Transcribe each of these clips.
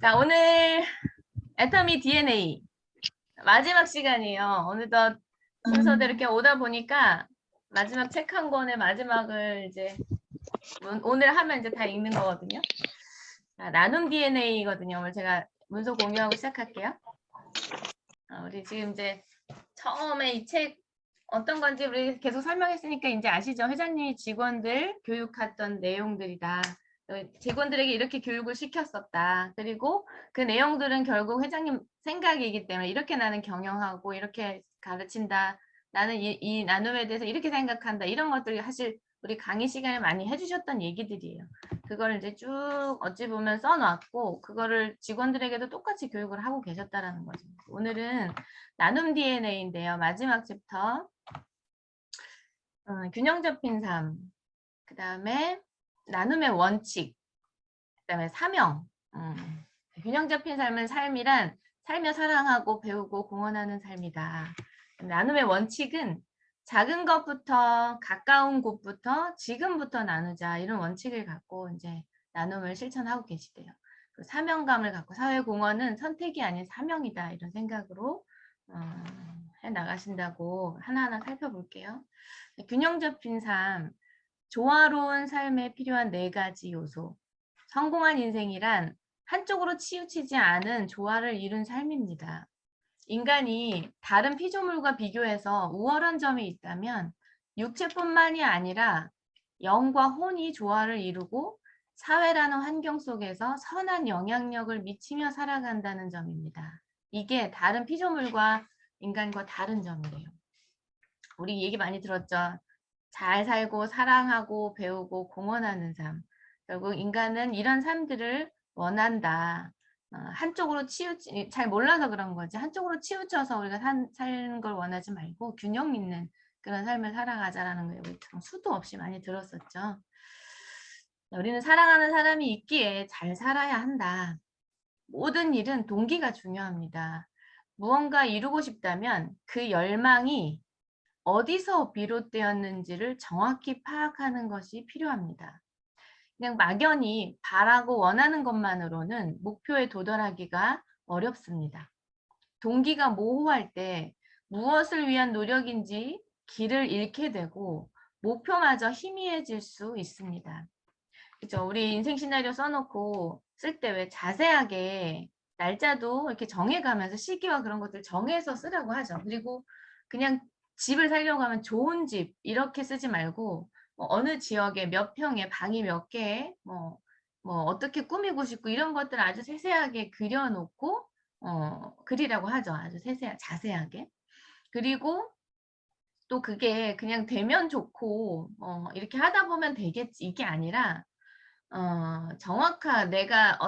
자, 오늘 애터미 DNA 마지막 시간이에요. 오늘도 순서대로 이렇게 오다 보니까 마지막 책 한 권의 마지막을 이제 오늘 하면 이제 다 읽는 거거든요. 자, 나눔 DNA거든요. 오늘 제가 문서 공유하고 시작할게요. 우리 지금 이제 처음에 이 책 어떤 건지 우리 계속 설명했으니까 이제 아시죠? 회장님이 직원들 교육했던 내용들이다. 직원들에게 이렇게 교육을 시켰었다. 그리고 그 내용들은 결국 회장님 생각이기 때문에 이렇게 나는 경영하고 이렇게 가르친다. 나는 이 나눔에 대해서 이렇게 생각한다. 이런 것들이 사실 우리 강의 시간에 많이 해주셨던 얘기들이에요. 그걸 이제 쭉 어찌 보면 써놨고 그거를 직원들에게도 똑같이 교육을 하고 계셨다라는 거죠. 오늘은 나눔 DNA인데요. 마지막 챕터 균형 잡힌 삶, 그 다음에 나눔의 원칙, 그 다음에 사명. 균형 잡힌 삶은 삶이란 살며 사랑하고 배우고 공헌하는 삶이다. 나눔의 원칙은 작은 것부터 가까운 곳부터 지금부터 나누자 이런 원칙을 갖고 이제 나눔을 실천하고 계시대요. 사명감을 갖고 사회공헌은 선택이 아닌 사명이다 이런 생각으로 해 나가신다고 하나하나 살펴볼게요. 균형 잡힌 삶, 조화로운 삶에 필요한 4가지 요소. 성공한 인생이란 한쪽으로 치우치지 않은 조화를 이룬 삶입니다. 인간이 다른 피조물과 비교해서 우월한 점이 있다면 육체뿐만이 아니라 영과 혼이 조화를 이루고 사회라는 환경 속에서 선한 영향력을 미치며 살아간다는 점입니다. 이게 다른 피조물과 인간과 다른 점이에요. 우리 얘기 많이 들었죠. 잘 살고 사랑하고 배우고 공헌하는 삶. 결국 인간은 이런 삶들을 원한다. 한쪽으로 잘 몰라서 그런 거지. 한쪽으로 치우쳐서 우리가 사는 걸 원하지 말고 균형 있는 그런 삶을 살아가자라는 거예요. 우리 참 수도 없이 많이 들었었죠. 우리는 사랑하는 사람이 있기에 잘 살아야 한다. 모든 일은 동기가 중요합니다. 무언가 이루고 싶다면 그 열망이 어디서 비롯되었는지를 정확히 파악하는 것이 필요합니다. 그냥 막연히 바라고 원하는 것만으로는 목표에 도달하기가 어렵습니다. 동기가 모호할 때 무엇을 위한 노력인지 길을 잃게 되고 목표마저 희미해질 수 있습니다. 그죠? 우리 인생 시나리오 써놓고 쓸 때 왜 자세하게 날짜도 이렇게 정해가면서 시기와 그런 것들 정해서 쓰라고 하죠. 그리고 그냥 집을 살려고 하면 좋은 집 이렇게 쓰지 말고 뭐 어느 지역에 몇 평에 방이 몇 개에 뭐 어떻게 꾸미고 싶고 이런 것들 아주 세세하게 그려놓고 그리라고 하죠. 아주 자세하게. 그리고 또 그게 그냥 되면 좋고 이렇게 하다 보면 되겠지 이게 아니라 정확한 내가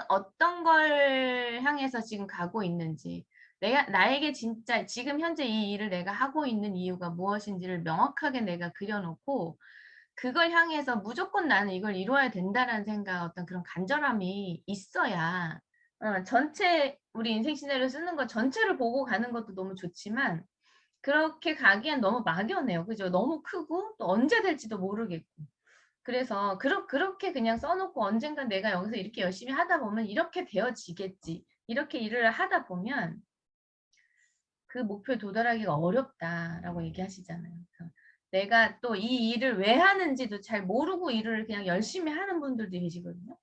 어떤 걸 향해서 지금 가고 있는지, 나에게 진짜 지금 현재 이 일을 내가 하고 있는 이유가 무엇인지를 명확하게 내가 그려놓고, 그걸 향해서 무조건 나는 이걸 이루어야 된다라는 생각, 어떤 그런 간절함이 있어야, 전체, 우리 인생 시나리오 쓰는 거 전체를 보고 가는 것도 너무 좋지만, 그렇게 가기엔 너무 막연해요. 그죠? 너무 크고, 또 언제 될지도 모르겠고. 그래서 그렇게 그냥 써놓고 언젠간 내가 여기서 이렇게 열심히 하다 보면 이렇게 되어지겠지. 이렇게 일을 하다 보면 그 목표에 도달하기가 어렵다라고 얘기하시잖아요. 그래서 내가 또 이 일을 왜 하는지도 잘 모르고 일을 그냥 열심히 하는 분들도 계시거든요.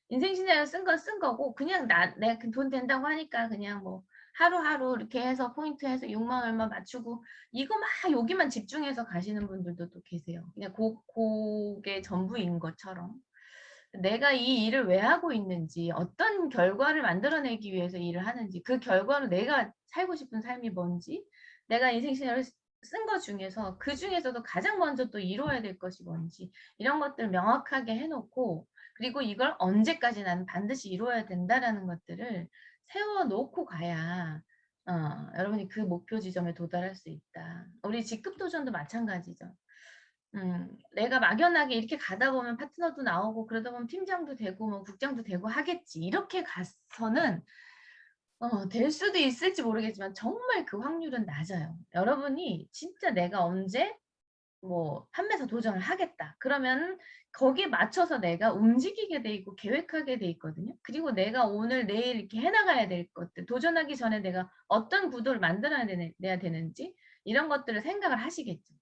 인생 시나리오 쓴 거고 그냥 내가 돈 된다고 하니까 그냥 뭐 하루하루 이렇게 해서 포인트 해서 6만 얼마 맞추고 이거 막 여기만 집중해서 가시는 분들도 또 계세요. 그냥 그게 전부인 것처럼. 내가 이 일을 왜 하고 있는지, 어떤 결과를 만들어내기 위해서 일을 하는지, 그 결과로 내가 살고 싶은 삶이 뭔지, 내가 인생 시나리오 쓴 것 중에서 그 중에서도 가장 먼저 또 이루어야 될 것이 뭔지 이런 것들 명확하게 해놓고 그리고 이걸 언제까지 나는 반드시 이루어야 된다라는 것들을 세워놓고 가야 여러분이 그 목표 지점에 도달할 수 있다. 우리 직급 도전도 마찬가지죠. 내가 막연하게 이렇게 가다 보면 파트너도 나오고 그러다 보면 팀장도 되고 뭐 국장도 되고 하겠지. 이렇게 가서는 될 수도 있을지 모르겠지만 정말 그 확률은 낮아요. 여러분이 진짜 내가 언제 뭐 판매사 도전을 하겠다. 그러면 거기에 맞춰서 내가 움직이게 돼 있고 계획하게 돼 있거든요. 그리고 내가 오늘 내일 이렇게 해나가야 될 것들, 도전하기 전에 내가 어떤 구도를 만들어내야 되는지 이런 것들을 생각을 하시겠죠.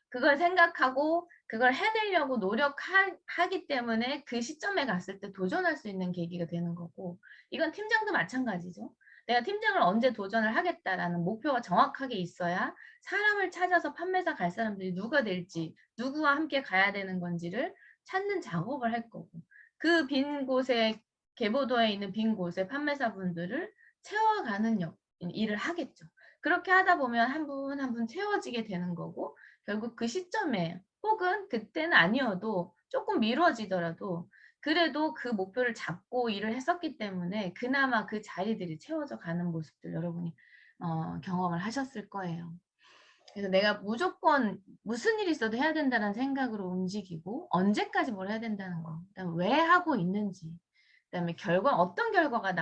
그걸 생각하고 그걸 해내려고 노력하기 때문에 그 시점에 갔을 때 도전할 수 있는 계기가 되는 거고, 이건 팀장도 마찬가지죠. 내가 팀장을 언제 도전을 하겠다라는 목표가 정확하게 있어야 사람을 찾아서 판매사 갈 사람들이 누가 될지, 누구와 함께 가야 되는 건지를 찾는 작업을 할 거고, 그 빈 곳에, 계보도에 있는 빈 곳에 판매사분들을 채워가는 일을 하겠죠. 그렇게 하다 보면 한 분 한 분 채워지게 되는 거고, 결국 그 시점에, 혹은 그때는 아니어도 조금 미뤄지더라도 그래도 그 목표를 잡고 일을 했었기 때문에 그나마 그 자리들이 채워져 가는 모습들 여러분이 경험을 하셨을 거예요. 그래서 내가 무조건 무슨 일이 있어도 해야 된다는 생각으로 움직이고, 언제까지 뭘 해야 된다는 거, 그다음에 왜 하고 있는지, 그다음에 어떤 결과가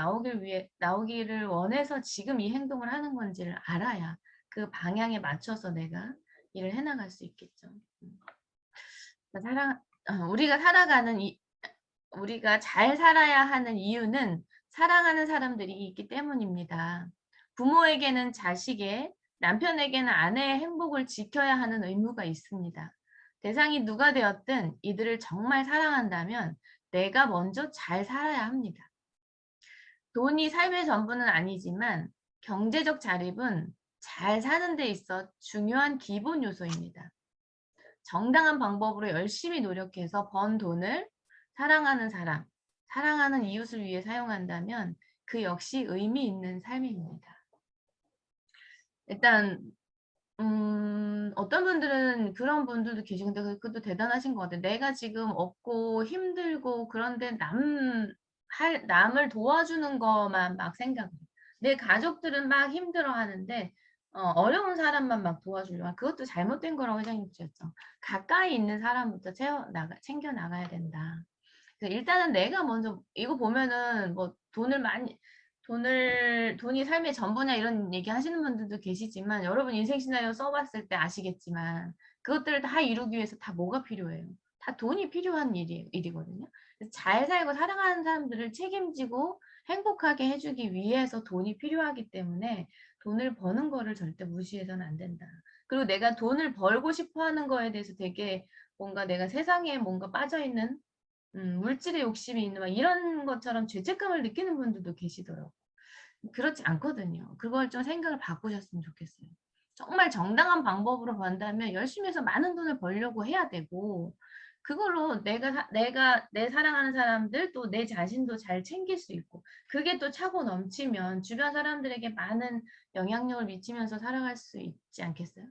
나오기를 원해서 지금 이 행동을 하는 건지를 알아야 그 방향에 맞춰서 내가 일을 해나갈 수 있겠죠. 우리가 우리가 잘 살아야 하는 이유는 사랑하는 사람들이 있기 때문입니다. 부모에게는 자식의, 남편에게는 아내의 행복을 지켜야 하는 의무가 있습니다. 대상이 누가 되었든 이들을 정말 사랑한다면 내가 먼저 잘 살아야 합니다. 돈이 삶의 전부는 아니지만 경제적 자립은 잘 사는 데 있어 중요한 기본 요소입니다. 정당한 방법으로 열심히 노력해서 번 돈을 사랑하는 사람, 사랑하는 이웃을 위해 사용한다면 그 역시 의미 있는 삶입니다. 일단 어떤 분들은 그런 분들도 계시고, 근데 그것도 대단하신 것 같아요. 내가 지금 없고 힘들고 그런데 남을 도와주는 것만 막 생각해. 내 가족들은 막 힘들어 하는데 어려운 사람만 막 도와주려고. 그것도 잘못된 거라고 회장님 주셨죠. 가까이 있는 사람부터 챙겨 나가야 된다. 그래서 일단은 내가 먼저, 이거 보면은 뭐 돈이 삶의 전부냐 이런 얘기 하시는 분들도 계시지만, 여러분 인생 시나리오 써봤을 때 아시겠지만 그것들을 다 이루기 위해서 다 뭐가 필요해요? 다 돈이 필요한 일이거든요. 잘 살고 사랑하는 사람들을 책임지고 행복하게 해주기 위해서 돈이 필요하기 때문에 돈을 버는 거를 절대 무시해서는 안 된다. 그리고 내가 돈을 벌고 싶어 하는 거에 대해서 되게 뭔가 내가 세상에 뭔가 빠져있는 물질의 욕심이 있는 막 이런 것처럼 죄책감을 느끼는 분들도 계시더라고요. 그렇지 않거든요. 그걸 좀 생각을 바꾸셨으면 좋겠어요. 정말 정당한 방법으로 번다면 열심히 해서 많은 돈을 벌려고 해야 되고, 그걸로 내가 내 사랑하는 사람들, 또 내 자신도 잘 챙길 수 있고, 그게 또 차고 넘치면 주변 사람들에게 많은 영향력을 미치면서 살아갈 수 있지 않겠어요?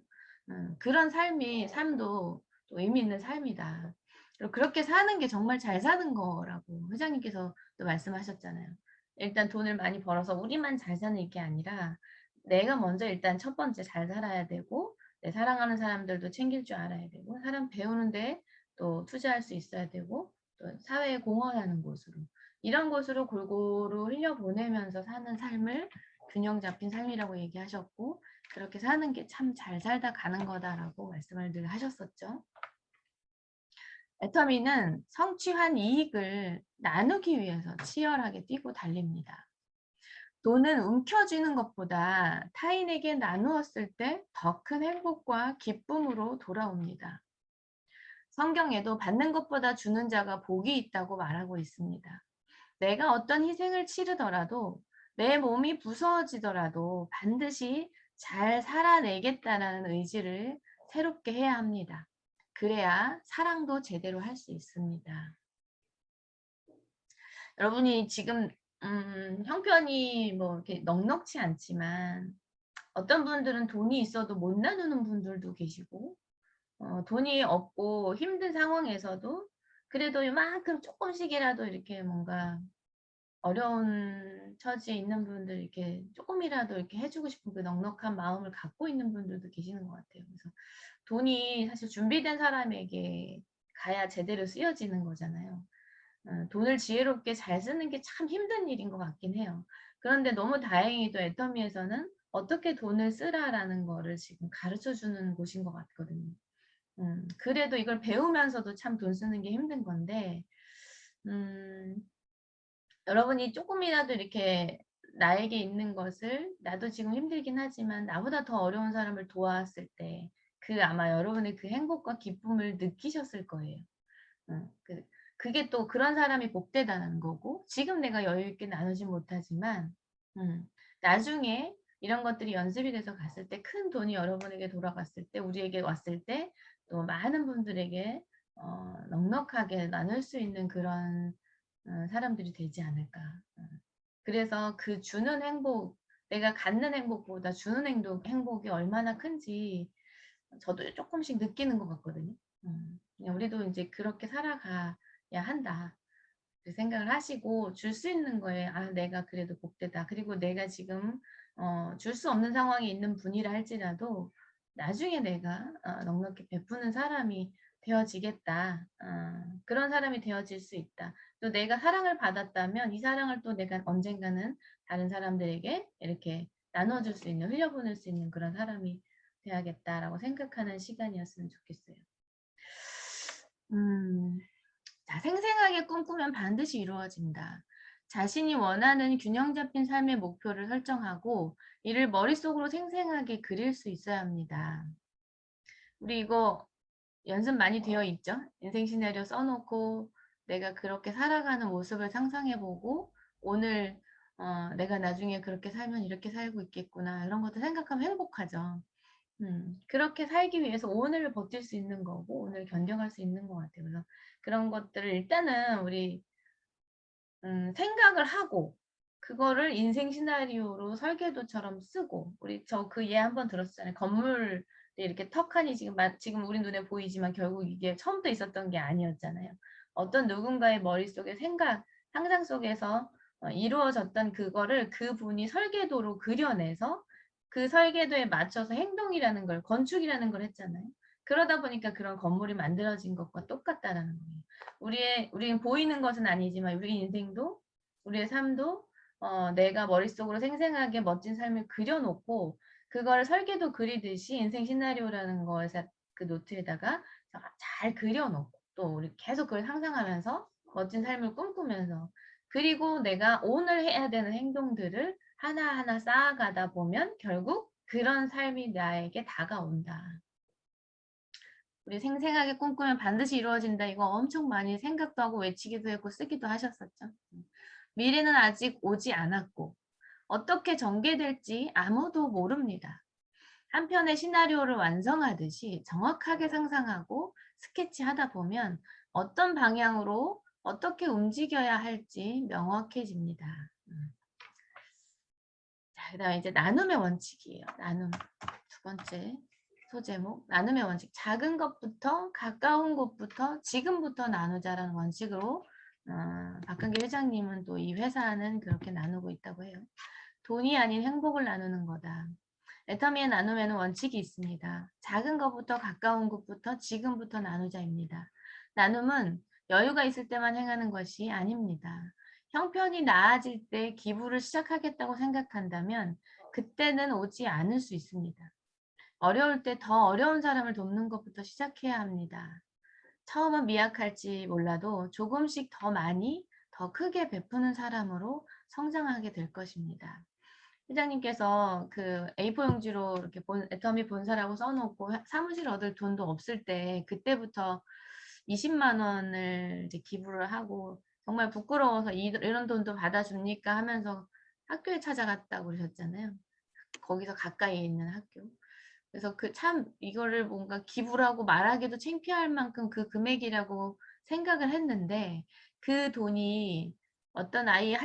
그런 삶도 또 의미 있는 삶이다. 그리고 그렇게 사는 게 정말 잘 사는 거라고 회장님께서 또 말씀하셨잖아요. 일단 돈을 많이 벌어서 우리만 잘 사는 게 아니라 내가 먼저 일단 첫 번째 잘 살아야 되고, 내 사랑하는 사람들도 챙길 줄 알아야 되고, 사람 배우는데 또 투자할 수 있어야 되고, 또 사회에 공헌하는 곳으로, 이런 곳으로 골고루 흘려보내면서 사는 삶을 균형 잡힌 삶이라고 얘기하셨고, 그렇게 사는 게 참 잘 살다 가는 거다라고 말씀을 늘 하셨었죠. 애터미는 성취한 이익을 나누기 위해서 치열하게 뛰고 달립니다. 돈은 움켜쥐는 것보다 타인에게 나누었을 때 더 큰 행복과 기쁨으로 돌아옵니다. 성경에도 받는 것보다 주는 자가 복이 있다고 말하고 있습니다. 내가 어떤 희생을 치르더라도, 내 몸이 부서지더라도 반드시 잘 살아내겠다는 의지를 새롭게 해야 합니다. 그래야 사랑도 제대로 할 수 있습니다. 여러분이 지금 형편이 뭐 이렇게 넉넉치 않지만, 어떤 분들은 돈이 있어도 못 나누는 분들도 계시고, 돈이 없고 힘든 상황에서도 그래도 이만큼 조금씩이라도 이렇게 뭔가 어려운 처지에 있는 분들 이렇게 조금이라도 이렇게 해주고 싶은 그 넉넉한 마음을 갖고 있는 분들도 계시는 것 같아요. 그래서 돈이 사실 준비된 사람에게 가야 제대로 쓰여지는 거잖아요. 돈을 지혜롭게 잘 쓰는 게 참 힘든 일인 것 같긴 해요. 그런데 너무 다행히도 애터미에서는 어떻게 돈을 쓰라라는 거를 지금 가르쳐 주는 곳인 것 같거든요. 그래도 이걸 배우면서도 참 돈 쓰는 게 힘든 건데, 여러분이 조금이라도 이렇게 나에게 있는 것을 나도 지금 힘들긴 하지만 나보다 더 어려운 사람을 도왔을 때 그 아마 여러분의 그 행복과 기쁨을 느끼셨을 거예요. 그게 또 그런 사람이 복되다는 거고 지금 내가 여유 있게 나누지 못하지만 나중에 이런 것들이 연습이 돼서 갔을 때 큰 돈이 여러분에게 돌아갔을 때 우리에게 왔을 때 또 많은 분들에게 넉넉하게 나눌 수 있는 그런 사람들이 되지 않을까. 그래서 그 주는 행복, 내가 갖는 행복보다 주는 행복이 얼마나 큰지 저도 조금씩 느끼는 것 같거든요. 그냥 우리도 이제 그렇게 살아가야 한다. 그 생각을 하시고 줄 수 있는 거에 아 내가 그래도 복되다. 그리고 내가 지금 줄 수 없는 상황에 있는 분이라 할지라도 나중에 내가 넉넉히 베푸는 사람이 되어지겠다. 그런 사람이 되어질 수 있다. 또 내가 사랑을 받았다면 이 사랑을 또 내가 언젠가는 다른 사람들에게 이렇게 나눠줄 수 있는, 흘려보낼 수 있는 그런 사람이 돼야겠다라고 생각하는 시간이었으면 좋겠어요. 자, 생생하게 꿈꾸면 반드시 이루어진다. 자신이 원하는 균형 잡힌 삶의 목표를 설정하고 이를 머릿속으로 생생하게 그릴 수 있어야 합니다. 우리 이거 연습 많이 되어 있죠? 인생 시나리오 써놓고 내가 그렇게 살아가는 모습을 상상해보고 오늘 내가 나중에 그렇게 살면 이렇게 살고 있겠구나 이런 것도 생각하면 행복하죠. 그렇게 살기 위해서 오늘을 버틸 수 있는 거고 오늘 견뎌갈 수 있는 것 같아요. 그래서 그런 것들을 일단은 우리 생각을 하고 그거를 인생 시나리오로 설계도처럼 쓰고 우리 저 그 예 한번 들었잖아요. 건물이 이렇게 턱하니 지금 우리 눈에 보이지만 결국 이게 처음부터 있었던 게 아니었잖아요. 어떤 누군가의 머릿속에 상상 속에서 이루어졌던 그거를 그분이 설계도로 그려내서 그 설계도에 맞춰서 행동이라는 걸 건축이라는 걸 했잖아요. 그러다 보니까 그런 건물이 만들어진 것과 똑같다라는 거예요. 우리는 보이는 것은 아니지만 우리 인생도 우리의 삶도 내가 머릿속으로 생생하게 멋진 삶을 그려놓고 그걸 설계도 그리듯이 인생 시나리오라는 거에서 그 노트에다가 잘 그려놓고 또 우리 계속 그걸 상상하면서 멋진 삶을 꿈꾸면서 그리고 내가 오늘 해야 되는 행동들을 하나하나 쌓아가다 보면 결국 그런 삶이 나에게 다가온다. 우리 생생하게 꿈꾸면 반드시 이루어진다. 이거 엄청 많이 생각도 하고 외치기도 했고 쓰기도 하셨었죠. 미래는 아직 오지 않았고 어떻게 전개될지 아무도 모릅니다. 한 편의 시나리오를 완성하듯이 정확하게 상상하고 스케치하다 보면 어떤 방향으로 어떻게 움직여야 할지 명확해집니다. 자, 그다음에 이제 나눔의 원칙이에요. 나눔 두 번째 소제목 나눔의 원칙. 작은 것부터 가까운 곳부터 지금부터 나누자라는 원칙으로 박근기 회장님은 또 이 회사는 그렇게 나누고 있다고 해요. 돈이 아닌 행복을 나누는 거다. 애터미의 나눔에는 원칙이 있습니다. 작은 것부터 가까운 곳부터 지금부터 나누자입니다. 나눔은 여유가 있을 때만 행하는 것이 아닙니다. 형편이 나아질 때 기부를 시작하겠다고 생각한다면 그때는 오지 않을 수 있습니다. 어려울 때 더 어려운 사람을 돕는 것부터 시작해야 합니다. 처음은 미약할지 몰라도 조금씩 더 많이, 더 크게 베푸는 사람으로 성장하게 될 것입니다. 회장님께서 그 A4 용지로 이렇게 애터미 본사라고 써놓고 사무실 얻을 돈도 없을 때 그때부터 20만 원을 이제 기부를 하고 정말 부끄러워서 이런 돈도 받아줍니까 하면서 학교에 찾아갔다고 그러셨잖아요. 거기서 가까이 있는 학교. 그래서 그 참 이거를 뭔가 기부를 하고 말하기도 창피할 만큼 그 금액이라고 생각을 했는데 그 돈이 어떤 아이의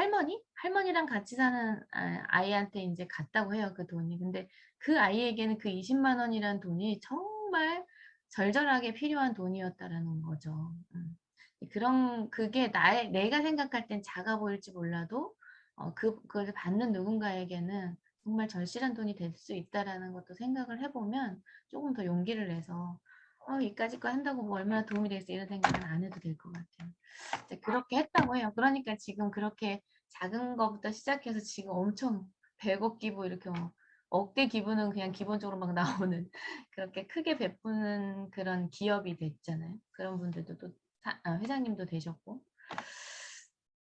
할머니랑 같이 사는 아이한테 이제 갔다고 해요. 그 돈이. 근데 그 아이에게는 그 20만 원이라는 돈이 정말 절절하게 필요한 돈이었다라는 거죠. 그게 내가 생각할 땐 작아 보일지 몰라도 그걸 받는 누군가에게는 정말 절실한 돈이 될 수 있다라는 것도 생각을 해보면 조금 더 용기를 내서 이까짓 거 한다고 뭐 얼마나 도움이 되겠어 이런 생각은 안 해도 될 것 같아요. 그렇게 했다고 해요. 그러니까 지금 그렇게 작은 거부터 시작해서 지금 엄청 100억 기부 이렇게 억대 기부는 그냥 기본적으로 막 나오는 그렇게 크게 베푸는 그런 기업이 됐잖아요. 그런 분들도 또 회장님도 되셨고.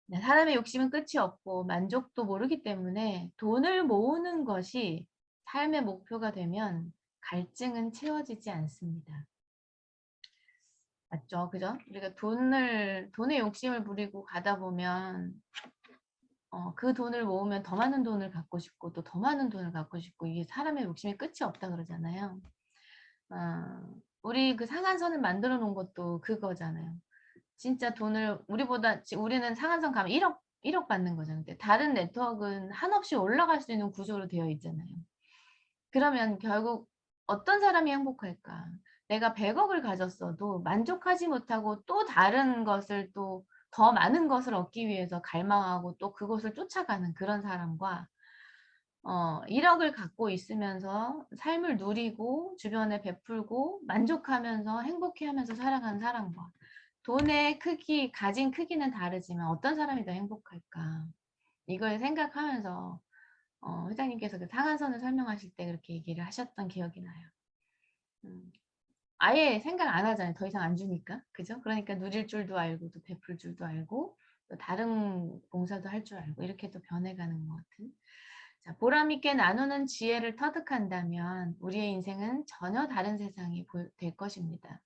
네, 사람의 욕심은 끝이 없고 만족도 모르기 때문에 돈을 모으는 것이 삶의 목표가 되면 갈증은 채워지지 않습니다. 맞죠? 그죠? 우리가 돈에 욕심을 부리고 가다 보면 그 돈을 모으면 더 많은 돈을 갖고 싶고 또 더 많은 돈을 갖고 싶고 이게 사람의 욕심이 끝이 없다 그러잖아요. 우리 그 상한선을 만들어 놓은 것도 그거잖아요. 진짜 돈을 우리는 상한선 가면 1억 받는 거잖아요. 근데 다른 네트워크는 한없이 올라갈 수 있는 구조로 되어 있잖아요. 그러면 결국 어떤 사람이 행복할까? 내가 100억을 가졌어도 만족하지 못하고 또 다른 것을 또 더 많은 것을 얻기 위해서 갈망하고 또 그것을 쫓아가는 그런 사람과 1억을 갖고 있으면서 삶을 누리고 주변에 베풀고 만족하면서 행복해하면서 살아가는 사람과 돈의 크기, 가진 크기는 다르지만 어떤 사람이 더 행복할까? 이걸 생각하면서 회장님께서 그 상한선을 설명하실 때 그렇게 얘기를 하셨던 기억이 나요. 아예 생각 안 하잖아요. 더 이상 안 주니까. 그죠? 그러니까 누릴 줄도 알고 또 베풀 줄도 알고 또 다른 봉사도 할 줄 알고 이렇게 또 변해가는 것 같은. 자, 보람 있게 나누는 지혜를 터득한다면 우리의 인생은 전혀 다른 세상이 될 것입니다.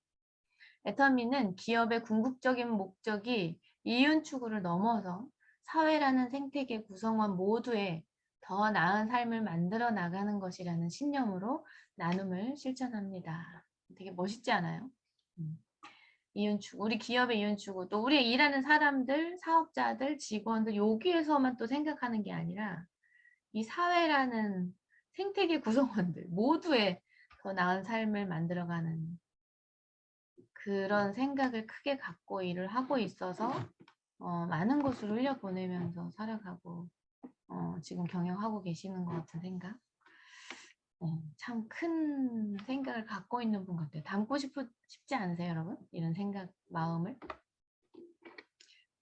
애터미는 기업의 궁극적인 목적이 이윤 추구를 넘어서 사회라는 생태계 구성원 모두에 더 나은 삶을 만들어 나가는 것이라는 신념으로 나눔을 실천합니다. 되게 멋있지 않아요? 이윤 추구, 우리 기업의 이윤 추구, 또 우리 일하는 사람들, 사업자들, 직원들 여기에서만 또 생각하는 게 아니라 이 사회라는 생태계 구성원들 모두의 더 나은 삶을 만들어가는 그런 생각을 크게 갖고 일을 하고 있어서 많은 곳을 흘려보내면서 살아가고 지금 경영하고 계시는 것 같은 생각. 참 큰 생각을 갖고 있는 분 같아요. 담고 싶지 않으세요, 여러분? 이런 생각, 마음을.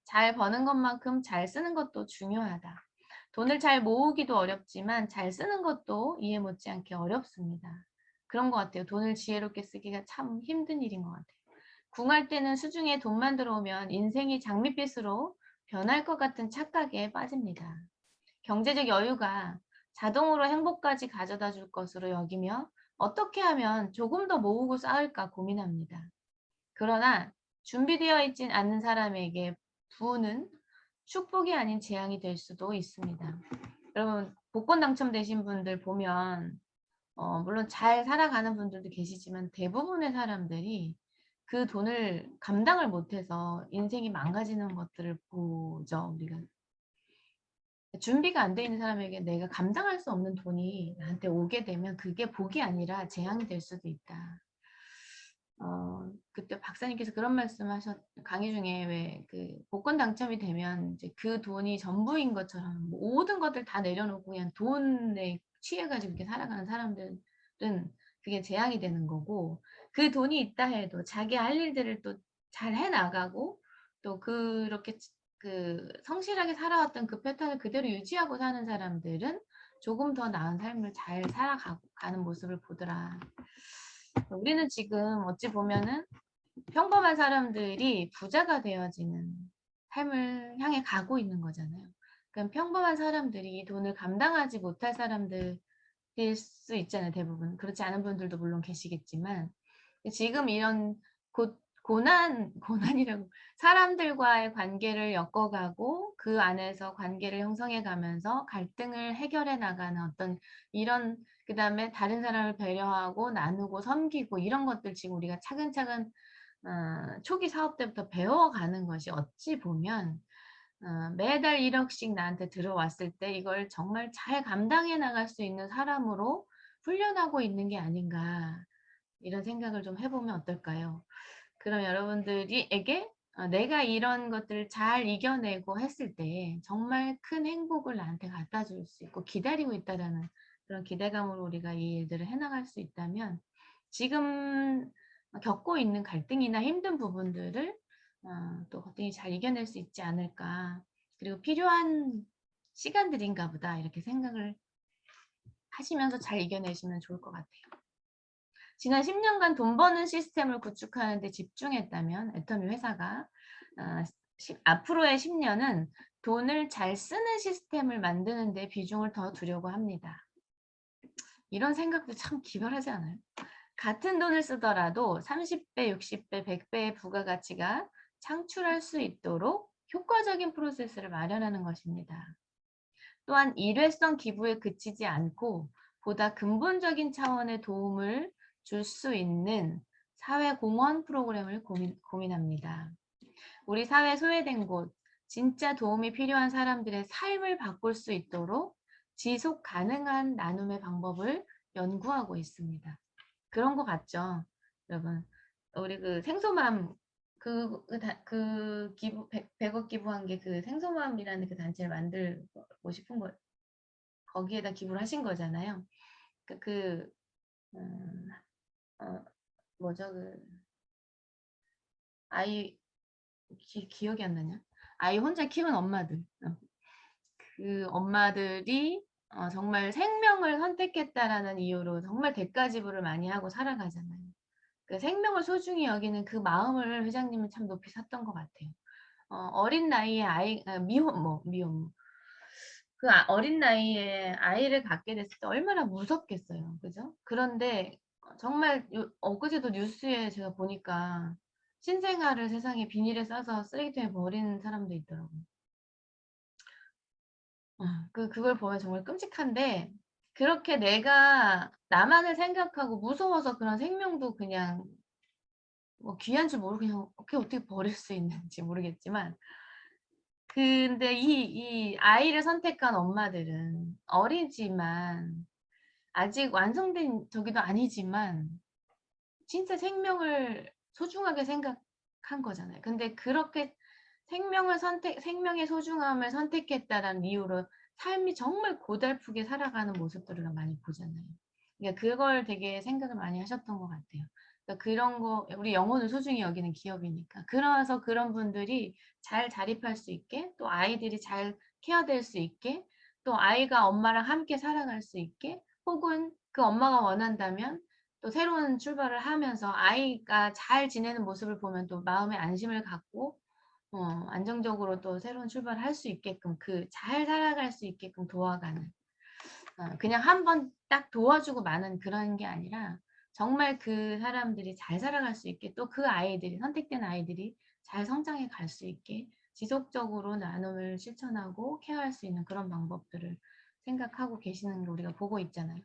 잘 버는 것만큼 잘 쓰는 것도 중요하다. 돈을 잘 모으기도 어렵지만 잘 쓰는 것도 이해 못지않게 어렵습니다. 그런 것 같아요. 돈을 지혜롭게 쓰기가 참 힘든 일인 것 같아요. 궁할 때는 수중에 돈만 들어오면 인생이 장밋빛으로 변할 것 같은 착각에 빠집니다. 경제적 여유가 자동으로 행복까지 가져다 줄 것으로 여기며 어떻게 하면 조금 더 모으고 쌓을까 고민합니다. 그러나 준비되어 있진 않는 사람에게 부는 축복이 아닌 재앙이 될 수도 있습니다. 여러분 복권 당첨되신 분들 보면 물론 잘 살아가는 분들도 계시지만 대부분의 사람들이 그 돈을 감당을 못해서 인생이 망가지는 것들을 보죠. 우리가 준비가 안 돼 있는 사람에게 내가 감당할 수 없는 돈이 나한테 오게 되면 그게 복이 아니라 재앙이 될 수도 있다. 그때 박사님께서 그런 말씀하셨 강의 중에 왜 그 복권 당첨이 되면 이제 그 돈이 전부인 것처럼 모든 것들 다 내려놓고 그냥 돈에 취해가지고 이렇게 살아가는 사람들은 그게 재앙이 되는 거고 그 돈이 있다 해도 자기 할 일들을 또 잘 해나가고 또 그렇게 그 성실하게 살아왔던 그 패턴을 그대로 유지하고 사는 사람들은 조금 더 나은 삶을 잘 살아가는 모습을 보더라. 우리는 지금 어찌 보면은 평범한 사람들이 부자가 되어지는 삶을 향해 가고 있는 거잖아요. 그럼 평범한 사람들이 이 돈을 감당하지 못할 사람들일 수 있잖아요, 대부분. 그렇지 않은 분들도 물론 계시겠지만 지금 이런 고난이라고 사람들과의 관계를 엮어가고 그 안에서 관계를 형성해 가면서 갈등을 해결해 나가는 어떤 이런 그다음에 다른 사람을 배려하고 나누고 섬기고 이런 것들 지금 우리가 차근차근 초기 사업 때부터 배워가는 것이 어찌 보면 매달 1억씩 나한테 들어왔을 때 이걸 정말 잘 감당해 나갈 수 있는 사람으로 훈련하고 있는 게 아닌가 이런 생각을 좀 해보면 어떨까요? 그럼 여러분들에게 내가 이런 것들을 잘 이겨내고 했을 때 정말 큰 행복을 나한테 갖다 줄 수 있고 기다리고 있다라는 그런 기대감으로 우리가 이 일들을 해나갈 수 있다면 지금 겪고 있는 갈등이나 힘든 부분들을 또 거뜬히 잘 이겨낼 수 있지 않을까. 그리고 필요한 시간들인가 보다 이렇게 생각을 하시면서 잘 이겨내시면 좋을 것 같아요. 지난 10년간 돈 버는 시스템을 구축하는 데 집중했다면 애터미 회사가 앞으로의 10년은 돈을 잘 쓰는 시스템을 만드는 데 비중을 더 두려고 합니다. 이런 생각도 참 기발하지 않아요? 같은 돈을 쓰더라도 30배, 60배, 100배의 부가가치가 창출할 수 있도록 효과적인 프로세스를 마련하는 것입니다. 또한 일회성 기부에 그치지 않고 보다 근본적인 차원의 도움을 줄 수 있는 사회 공헌 프로그램을 고민합니다. 우리 사회 소외된 곳, 진짜 도움이 필요한 사람들의 삶을 바꿀 수 있도록 지속 가능한 나눔의 방법을 연구하고 있습니다. 그런 거 같죠, 여러분? 우리 그 생소맘 기부 100억 기부한 게 그 생소맘이라는 그 단체를 만들고 싶은 거 거기에다 기부를 하신 거잖아요. 그 음, 뭐죠 아이 기억이 안 나냐? 아이 혼자 키운 엄마들. 그 엄마들이 정말 생명을 선택했다라는 이유로 정말 대가 지불을 많이 하고 살아가잖아요. 그 생명을 소중히 여기는 그 마음을 회장님은 참 높이 샀던 것 같아요. 어린 나이에 미혼모. 그 어린 나이에 아이를 갖게 됐을 때 얼마나 무섭겠어요. 그죠? 그런데 정말 엊그제도 뉴스에 제가 보니까 신생아를 세상에 비닐에 싸서 쓰레기통에 버리는 사람도 있더라고요. 그걸 보면 정말 끔찍한데 그렇게 내가 나만을 생각하고 무서워서 그런 생명도 그냥 뭐 귀한 줄 모르고 그냥 어떻게 버릴 수 있는지 모르겠지만 근데 이 아이를 선택한 엄마들은 어리지만 아직 완성된 저기도 아니지만 진짜 생명을 소중하게 생각한 거잖아요. 근데 그렇게 생명의 소중함을 선택했다라는 이유로 삶이 정말 고달프게 살아가는 모습들을 많이 보잖아요. 그러니까 그걸 되게 생각을 많이 하셨던 것 같아요. 그러니까 그런 거 우리 영혼을 소중히 여기는 기업이니까. 그래서 그런 분들이 잘 자립할 수 있게 또 아이들이 잘 케어될 수 있게 또 아이가 엄마랑 함께 살아갈 수 있게 혹은 그 엄마가 원한다면 또 새로운 출발을 하면서 아이가 잘 지내는 모습을 보면 또 마음의 안심을 갖고 안정적으로 또 새로운 출발을 할 수 있게끔 잘 살아갈 수 있게끔 도와가는 그냥 한번 딱 도와주고 마는 그런 게 아니라 정말 그 사람들이 잘 살아갈 수 있게 또 그 아이들이 선택된 아이들이 잘 성장해 갈 수 있게 지속적으로 나눔을 실천하고 케어할 수 있는 그런 방법들을 생각하고 계시는 걸 우리가 보고 있잖아요.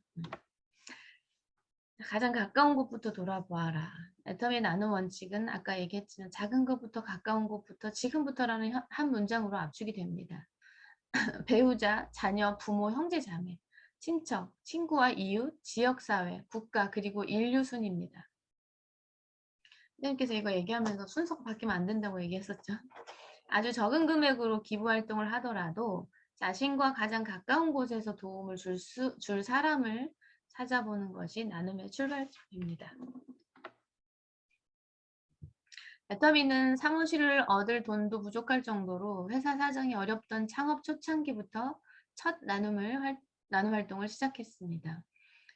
가장 가까운 곳부터 돌아보아라. 애터미 나눔 원칙은 아까 얘기했지만 작은 것부터 가까운 곳부터 지금부터라는 한 문장으로 압축이 됩니다. 배우자, 자녀, 부모, 형제, 자매, 친척, 친구와 이웃, 지역사회, 국가, 그리고 인류 순입니다. 선생님께서 이거 얘기하면서 순서가 바뀌면 안 된다고 얘기했었죠. 아주 적은 금액으로 기부활동을 하더라도 자신과 가장 가까운 곳에서 도움을 줄 사람을 찾아보는 것이 나눔의 출발점입니다. 애터미는 사무실을 얻을 돈도 부족할 정도로 회사 사정이 어렵던 창업 초창기부터 첫 나눔 활동을 시작했습니다.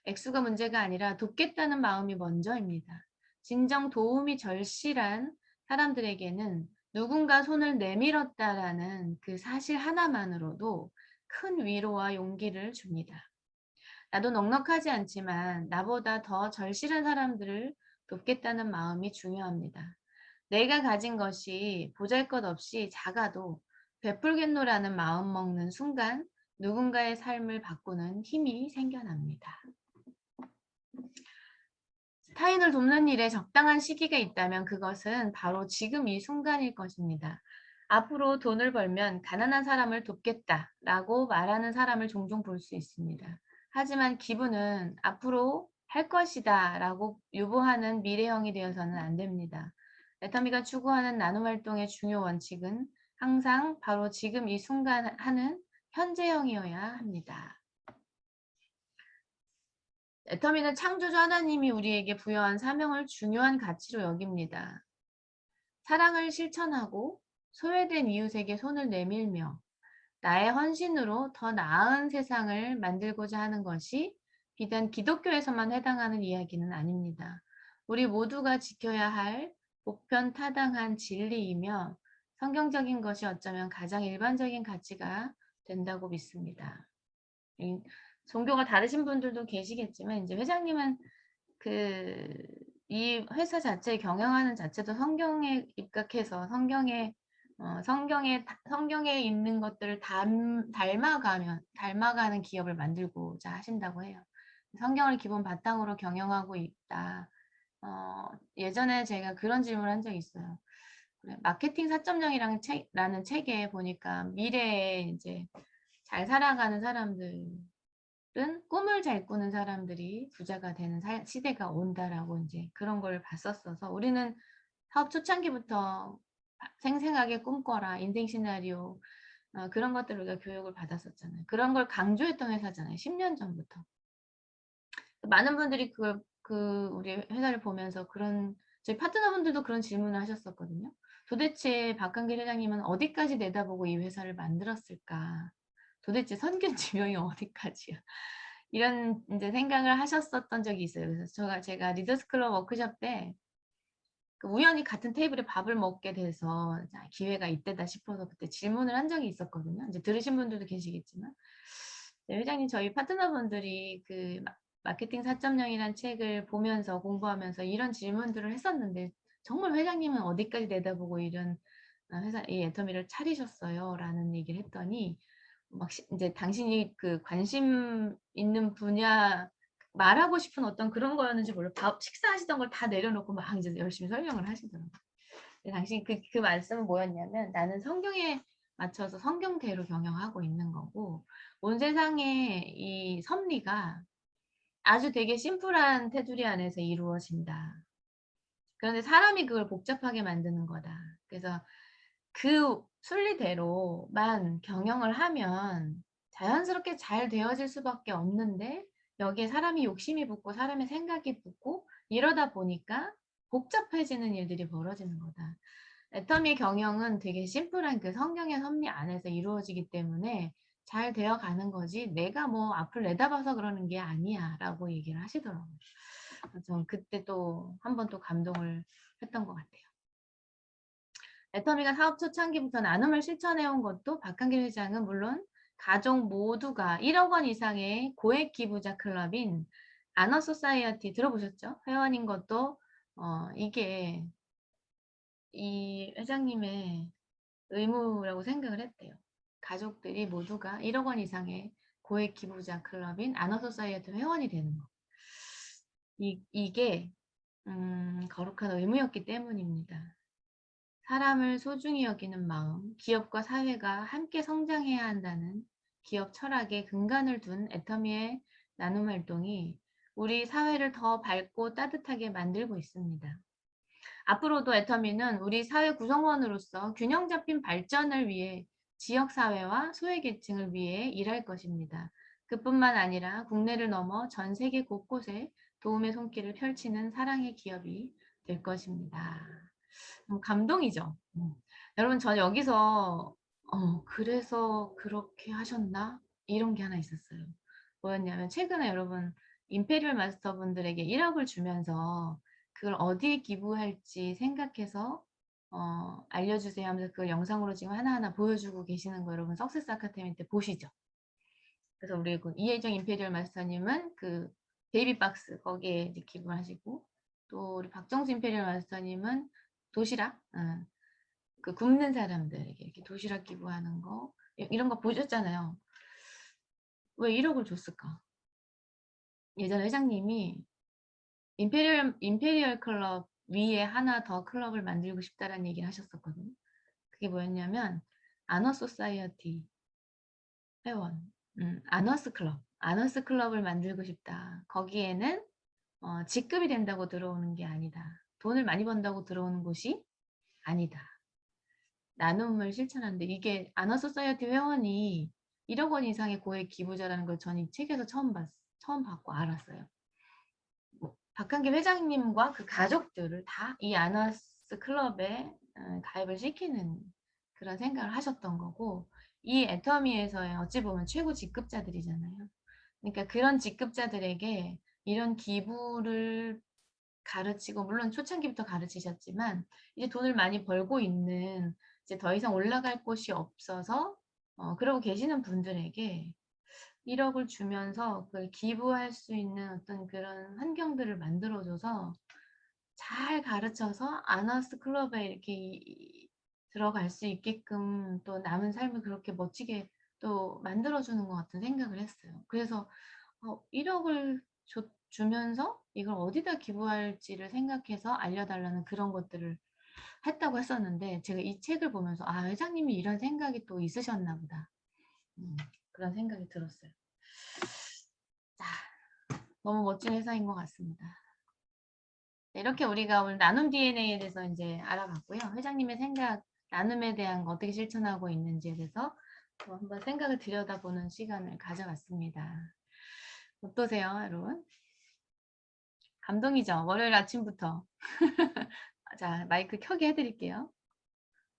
액수가 문제가 아니라 돕겠다는 마음이 먼저입니다. 진정 도움이 절실한 사람들에게는 누군가 손을 내밀었다라는 그 사실 하나만으로도 큰 위로와 용기를 줍니다. 나도 넉넉하지 않지만 나보다 더 절실한 사람들을 돕겠다는 마음이 중요합니다. 내가 가진 것이 보잘것없이 작아도 베풀겠노라는 마음 먹는 순간 누군가의 삶을 바꾸는 힘이 생겨납니다. 타인을 돕는 일에 적당한 시기가 있다면 그것은 바로 지금 이 순간일 것입니다. 앞으로 돈을 벌면 가난한 사람을 돕겠다라고 말하는 사람을 종종 볼 수 있습니다. 하지만 기부는 앞으로 할 것이다 라고 유보하는 미래형이 되어서는 안 됩니다. 애터미가 추구하는 나눔 활동의 중요 원칙은 항상 바로 지금 이 순간 하는 현재형이어야 합니다. 애터미는 창조주 하나님이 우리에게 부여한 사명을 중요한 가치로 여깁니다. 사랑을 실천하고 소외된 이웃에게 손을 내밀며 나의 헌신으로 더 나은 세상을 만들고자 하는 것이 비단 기독교에서만 해당하는 이야기는 아닙니다. 우리 모두가 지켜야 할 보편타당한 진리이며 성경적인 것이 어쩌면 가장 일반적인 가치가 된다고 믿습니다. 종교가 다르신 분들도 계시겠지만 이제 회장님은 이 회사 자체 경영하는 자체도 성경에 입각해서 성경에 있는 것들을 닮아가는 기업을 만들고자 하신다고 해요. 성경을 기본 바탕으로 경영하고 있다. 예전에 제가 그런 질문을 한 적이 있어요. 마케팅 4.0이라는 책에 보니까 미래에 이제 잘 살아가는 사람들은 꿈을 잘 꾸는 사람들이 부자가 되는 시대가 온다라고 이제 그런 걸 봤었어서 우리는 사업 초창기부터 생생하게 꿈꿔라, 인생 시나리오 그런 것들을 우리가 교육을 받았었잖아요. 그런 걸 강조했던 회사잖아요. 10년 전부터. 많은 분들이 우리 회사를 보면서 저희 파트너분들도 그런 질문을 하셨었거든요. 도대체 박한길 회장님은 어디까지 내다보고 이 회사를 만들었을까? 도대체 선균 지명이 어디까지야? 이런 이제 생각을 하셨었던 적이 있어요. 그래서 제가 리더스 클럽 워크숍 때 우연히 같은 테이블에 밥을 먹게 돼서 기회가 이때다 싶어서 그때 질문을 한 적이 있었거든요. 이제 들으신 분들도 계시겠지만 네, 회장님 저희 파트너분들이 마케팅 4.0이라는 책을 보면서 공부하면서 이런 질문들을 했었는데 정말 회장님은 어디까지 내다보고 이런 이 애터미를 차리셨어요? 라는 얘기를 했더니 이제 당신이 관심 있는 분야 말하고 싶은 어떤 그런 거였는지 몰라. 식사하시던 걸 다 내려놓고 막 이제 열심히 설명을 하시더라고요. 당신 그 말씀은 뭐였냐면 나는 성경에 맞춰서 성경대로 경영하고 있는 거고 온 세상의 이 섭리가 아주 되게 심플한 테두리 안에서 이루어진다. 그런데 사람이 그걸 복잡하게 만드는 거다. 그래서 그 순리대로만 경영을 하면 자연스럽게 잘 되어질 수밖에 없는데 여기에 사람이 욕심이 붙고 사람의 생각이 붙고 이러다 보니까 복잡해지는 일들이 벌어지는 거다. 애터미 경영은 되게 심플한 성경의 섭리 안에서 이루어지기 때문에 잘 되어 가는 거지 내가 뭐 앞을 내다봐서 그러는 게 아니야 라고 얘기를 하시더라고요. 전 그때 또 한 번 또 감동을 했던 것 같아요. 애터미가 사업 초창기부터 나눔을 실천해온 것도 박한길 회장은 물론 가족 모두가 1억 원 이상의 고액 기부자 클럽인 아너 소사이어티 들어보셨죠? 회원인 것도 이게 이 회장님의 의무라고 생각을 했대요. 가족들이 모두가 1억 원 이상의 고액 기부자 클럽인 아너 소사이어티 회원이 되는 거. 이게 거룩한 의무였기 때문입니다. 사람을 소중히 여기는 마음, 기업과 사회가 함께 성장해야 한다는 기업 철학에 근간을 둔 애터미의 나눔 활동이 우리 사회를 더 밝고 따뜻하게 만들고 있습니다. 앞으로도 애터미는 우리 사회 구성원으로서 균형 잡힌 발전을 위해 지역사회와 소외계층을 위해 일할 것입니다. 그뿐만 아니라 국내를 넘어 전 세계 곳곳에 도움의 손길을 펼치는 사랑의 기업이 될 것입니다. 감동이죠. 여러분, 저 여기서 그래서 그렇게 하셨나? 이런 게 하나 있었어요. 뭐였냐면 최근에 여러분 임페리얼 마스터분들에게 1억을 주면서 그걸 어디에 기부할지 생각해서 알려주세요 하면서 그 영상으로 지금 하나하나 보여주고 계시는 거 여러분 석세스 아카데미 때 보시죠. 그래서 우리 이혜정 임페리얼 마스터님은 베이비 박스 거기에 이제 기부하시고 또 우리 박정수 임페리얼 마스터님은 도시락 굶는 사람들에게 이렇게 도시락 기부하는 거 이런 거 보셨잖아요. 왜 1억을 줬을까? 예전에 회장님이 임페리얼 클럽 위에 하나 더 클럽을 만들고 싶다라는 얘기를 하셨었거든요. 그게 뭐였냐면 아너 소사이어티 회원, 아너스 클럽을 만들고 싶다. 거기에는 직급이 된다고 들어오는 게 아니다. 돈을 많이 번다고 들어오는 곳이 아니다. 나눔을 실천하는데 이게 아너 소사이어티 회원이 1억 원 이상의 고액 기부자라는 걸 저는 이 책에서 처음 받고 알았어요. 박한길 회장님과 그 가족들을 다 이 아너스 클럽에 가입을 시키는 그런 생각을 하셨던 거고 이 애터미에서의 어찌 보면 최고 직급자들이잖아요. 그러니까 그런 직급자들에게 이런 기부를 가르치고, 물론 초창기부터 가르치셨지만 이제 돈을 많이 벌고 있는, 이제 더 이상 올라갈 곳이 없어서 그러고 계시는 분들에게 1억을 주면서 그걸 기부할 수 있는 어떤 그런 환경들을 만들어줘서 잘 가르쳐서 아너스 클럽에 이렇게 들어갈 수 있게끔 또 남은 삶을 그렇게 멋지게 또 만들어주는 것 같은 생각을 했어요. 그래서 1억을 주면서 이걸 어디다 기부할지를 생각해서 알려달라는 그런 것들을 했다고 했었는데, 제가 이 책을 보면서 아, 회장님이 이런 생각이 또 있으셨나 보다. 그런 생각이 들었어요. 자, 너무 멋진 회사인 것 같습니다. 이렇게 우리가 오늘 나눔 DNA에 대해서 이제 알아봤고요. 회장님의 생각, 나눔에 대한 거 어떻게 실천하고 있는지에 대해서 또 한번 생각을 들여다보는 시간을 가져봤습니다. 어떠세요, 여러분? 감동이죠? 월요일 아침부터. 자, 마이크 켜게 해드릴게요.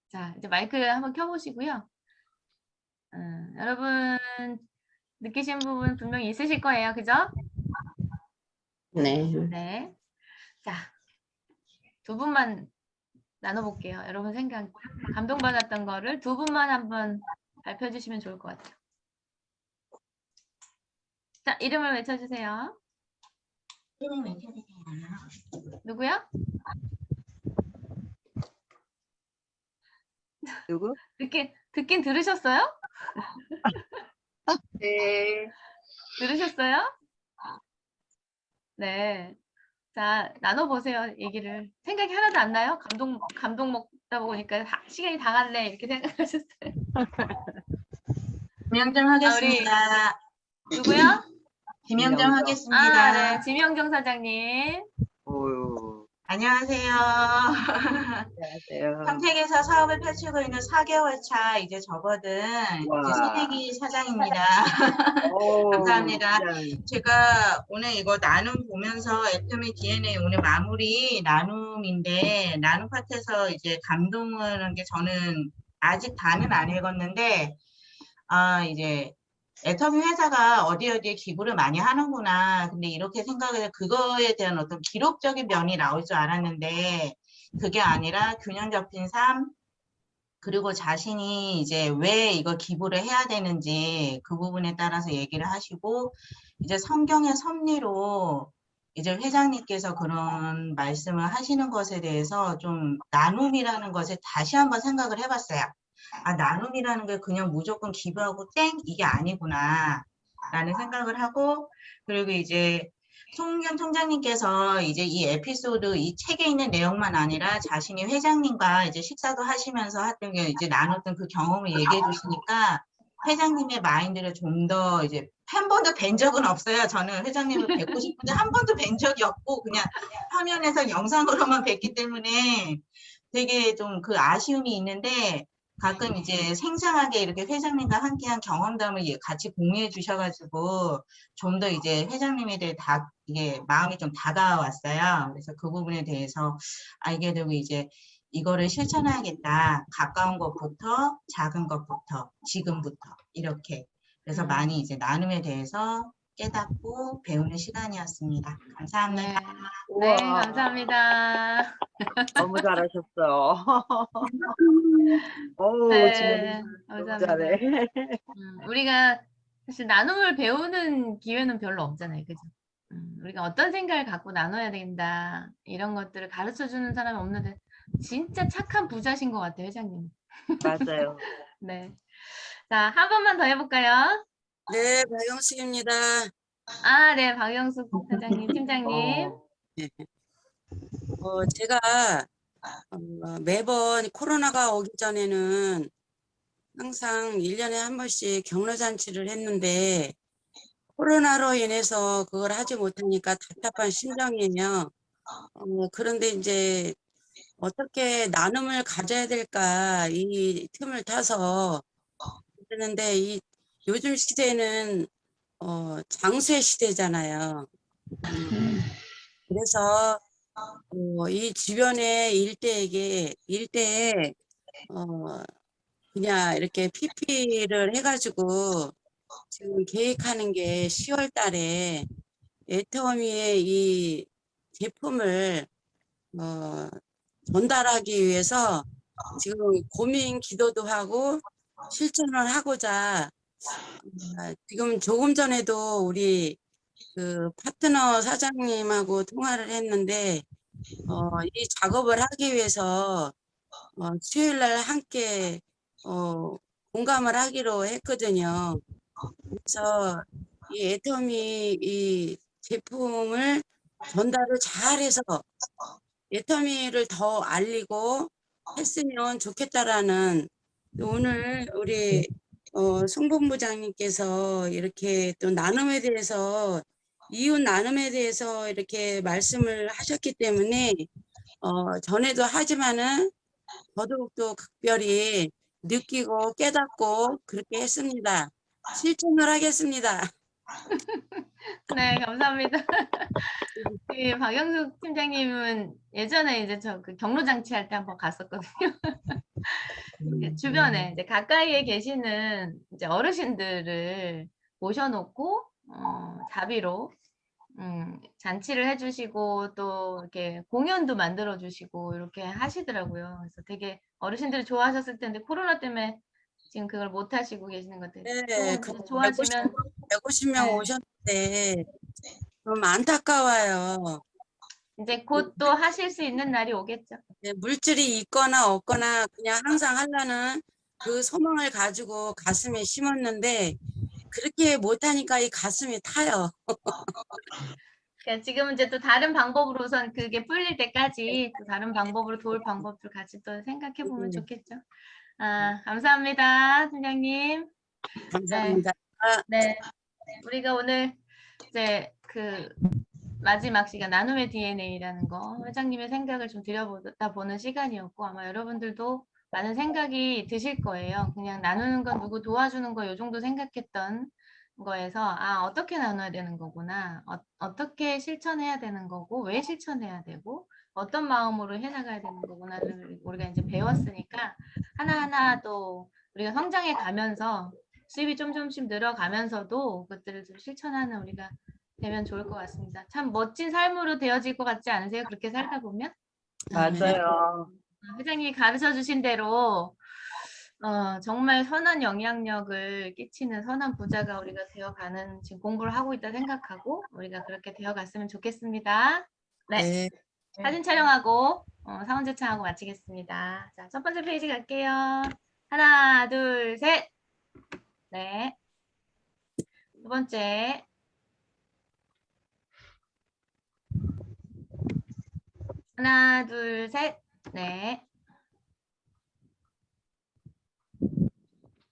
자, 이제 마이크 한번 켜보시고요. 여러분 느끼신 부분 분명히 있으실 거예요. 그죠? 네. 네. 자, 두 분만 나눠볼게요. 여러분 생각, 감동받았던 거를 두 분만 한번 발표해 주시면 좋을 것 같아요. 자, 이름을 외쳐주세요. 누구요? 누구? 듣긴 들으셨어요? 네. 들으셨어요? 네. 자, 나눠보세요. 얘기를. 생각이 하나도 안 나요? 감동 먹다 보니까 시간이 다 갔네. 이렇게 생각하셨어요. 김영정 하겠습니다. 누구요? 김영정 하겠습니다. 네. 지명정 사장님. 어유. 안녕하세요. 안녕하세요. 평택에서 사업을 펼치고 있는 4개월 차 이제 접어든 이제 새내기 사장입니다. 감사합니다. 제가 오늘 이거 나눔 보면서 애터미 DNA 오늘 마무리 나눔인데, 나눔 파트에서 이제 감동을 한 게, 저는 아직 다는 안 읽었는데 이제 애터미 회사가 어디에 기부를 많이 하는구나. 근데 이렇게 생각을, 그거에 대한 어떤 기록적인 면이 나올 줄 알았는데 그게 아니라 균형 잡힌 삶, 그리고 자신이 이제 왜 이거 기부를 해야 되는지 그 부분에 따라서 얘기를 하시고, 이제 성경의 섭리로 이제 회장님께서 그런 말씀을 하시는 것에 대해서 좀 나눔이라는 것에 다시 한번 생각을 해봤어요. 아, 나눔이라는 게 그냥 무조건 기부하고 땡 이게 아니구나 라는 생각을 하고, 그리고 이제 송은경 총장님께서 이제 이 에피소드, 이 책에 있는 내용만 아니라 자신이 회장님과 이제 식사도 하시면서 했던 게 이제 나눴던 그 경험을 얘기해 주시니까 회장님의 마인드를 좀 더 이제, 한 번도 뵌 적은 없어요. 저는 회장님을 뵙고 싶은데 한 번도 뵌 적이 없고 그냥 화면에서 영상으로만 뵙기 때문에 되게 좀 그 아쉬움이 있는데, 가끔 이제 생생하게 이렇게 회장님과 함께한 경험담을 같이 공유해 주셔가지고 좀 더 이제 회장님에 대해 이게 마음이 좀 다가왔어요. 그래서 그 부분에 대해서 알게 되고 이제 이거를 실천해야겠다. 가까운 것부터, 작은 것부터, 지금부터 이렇게. 그래서 많이 이제 나눔에 대해서 깨닫고 배우는 시간이었습니다. 감사합니다. 네, 감사합니다. 너무 잘하셨어요. 네, 너무 감사합니다. 잘해. 우리가 사실 나눔을 배우는 기회는 별로 없잖아요. 그죠? 우리가 어떤 생각을 갖고 나눠야 된다, 이런 것들을 가르쳐주는 사람이 없는데 진짜 착한 부자신 것 같아요, 회장님. 맞아요. 네. 자, 한 번만 더 해볼까요? 네, 박영숙입니다. 네, 박영숙 사장님, 팀장님. 제가 매번 코로나가 오기 전에는 항상 1년에 한 번씩 격려잔치를 했는데, 코로나로 인해서 그걸 하지 못하니까 답답한 심정이에요. 그런데 이제 어떻게 나눔을 가져야 될까, 이 틈을 타서 그러는데, 이 요즘 시대는 장수의 시대잖아요. 그래서 이 주변의 일대에 그냥 이렇게 PP를 해가지고 지금 계획하는 게 10월 달에 애터미의 이 제품을 전달하기 위해서 지금 고민 기도도 하고 실천을 하고자 지금 조금 전에도 우리 그 파트너 사장님하고 통화를 했는데 이 작업을 하기 위해서 수요일 날 함께 공감을 하기로 했거든요. 그래서 이 애터미 이 제품을 전달을 잘해서 애터미를 더 알리고 했으면 좋겠다라는 오늘 우리 송본부장님께서 이렇게 또 나눔에 대해서 이웃 나눔에 대해서 이렇게 말씀을 하셨기 때문에 전에도 하지만은 더더욱더 각별히 느끼고 깨닫고 그렇게 했습니다. 실천을 하겠습니다. 네, 감사합니다. 그 박영숙 팀장님은 예전에 이제 저 그 경로장치 할 때 한번 갔었거든요. 이제 주변에 이제 가까이에 계시는 이제 어르신들을 모셔놓고 자비로 잔치를 해주시고 또 이렇게 공연도 만들어주시고 이렇게 하시더라고요. 그래서 되게 어르신들이 좋아하셨을 텐데 코로나 때문에 지금 그걸 못 하시고 계시는 것 같아요. 네, 조금 좋아지면 150명 네. 오셨는데 좀 안타까워요. 이제 곧 또 하실 수 있는 날이 오겠죠. 네, 물질이 있거나 없거나 그냥 항상 하려는 그 소망을 가지고 가슴에 심었는데 그렇게 못하니까 이 가슴이 타요. 그러니까 지금은 이제 또 다른 방법으로 우선 그게 풀릴 때까지 또 다른 방법으로 도울 방법들 같이 또 생각해 보면 좋겠죠. 아, 감사합니다, 팀장님. 감사합니다. 네, 우리가 오늘 이제 그 마지막 시간 나눔의 DNA라는 거 회장님의 생각을 좀 들여보다 보는 시간이었고 아마 여러분들도 많은 생각이 드실 거예요. 그냥 나누는 건 누구 도와주는 거 요 정도 생각했던 거에서 아 어떻게 나눠야 되는 거구나 어떻게 실천해야 되는 거고 왜 실천해야 되고 어떤 마음으로 해나가야 되는 거구나를 우리가 이제 배웠으니까 하나하나 또 우리가 성장해 가면서 수입이 조금씩 늘어가면서도 그것들을 좀 실천하는 우리가 되면 좋을 것 같습니다. 참 멋진 삶으로 되어질 것 같지 않으세요? 그렇게 살다 보면? 맞아요. 회장님이 가르쳐 주신 대로 정말 선한 영향력을 끼치는 선한 부자가 우리가 되어가는 지금 공부를 하고 있다 생각하고 우리가 그렇게 되어갔으면 좋겠습니다. 네, 네. 사진 촬영하고 사원 제창하고 마치겠습니다. 자, 첫 번째 페이지 갈게요. 하나, 둘, 셋. 네. 두 번째. 하나, 둘, 셋. 네.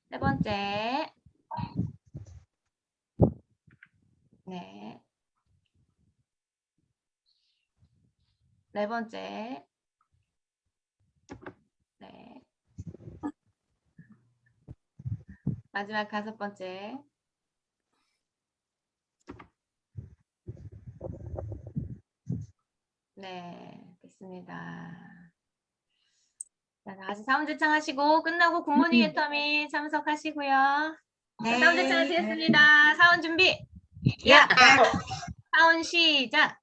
세 번째. 네. 네 번째. 네. 마지막 다섯 번째. 네, 됐습니다. 자, 다시 사운드창 하시고 끝나고 굿모닝 애터미 참석하시고요. 네. 사운드창 하시겠습니다. 사운 준비. 야! 사운 시작.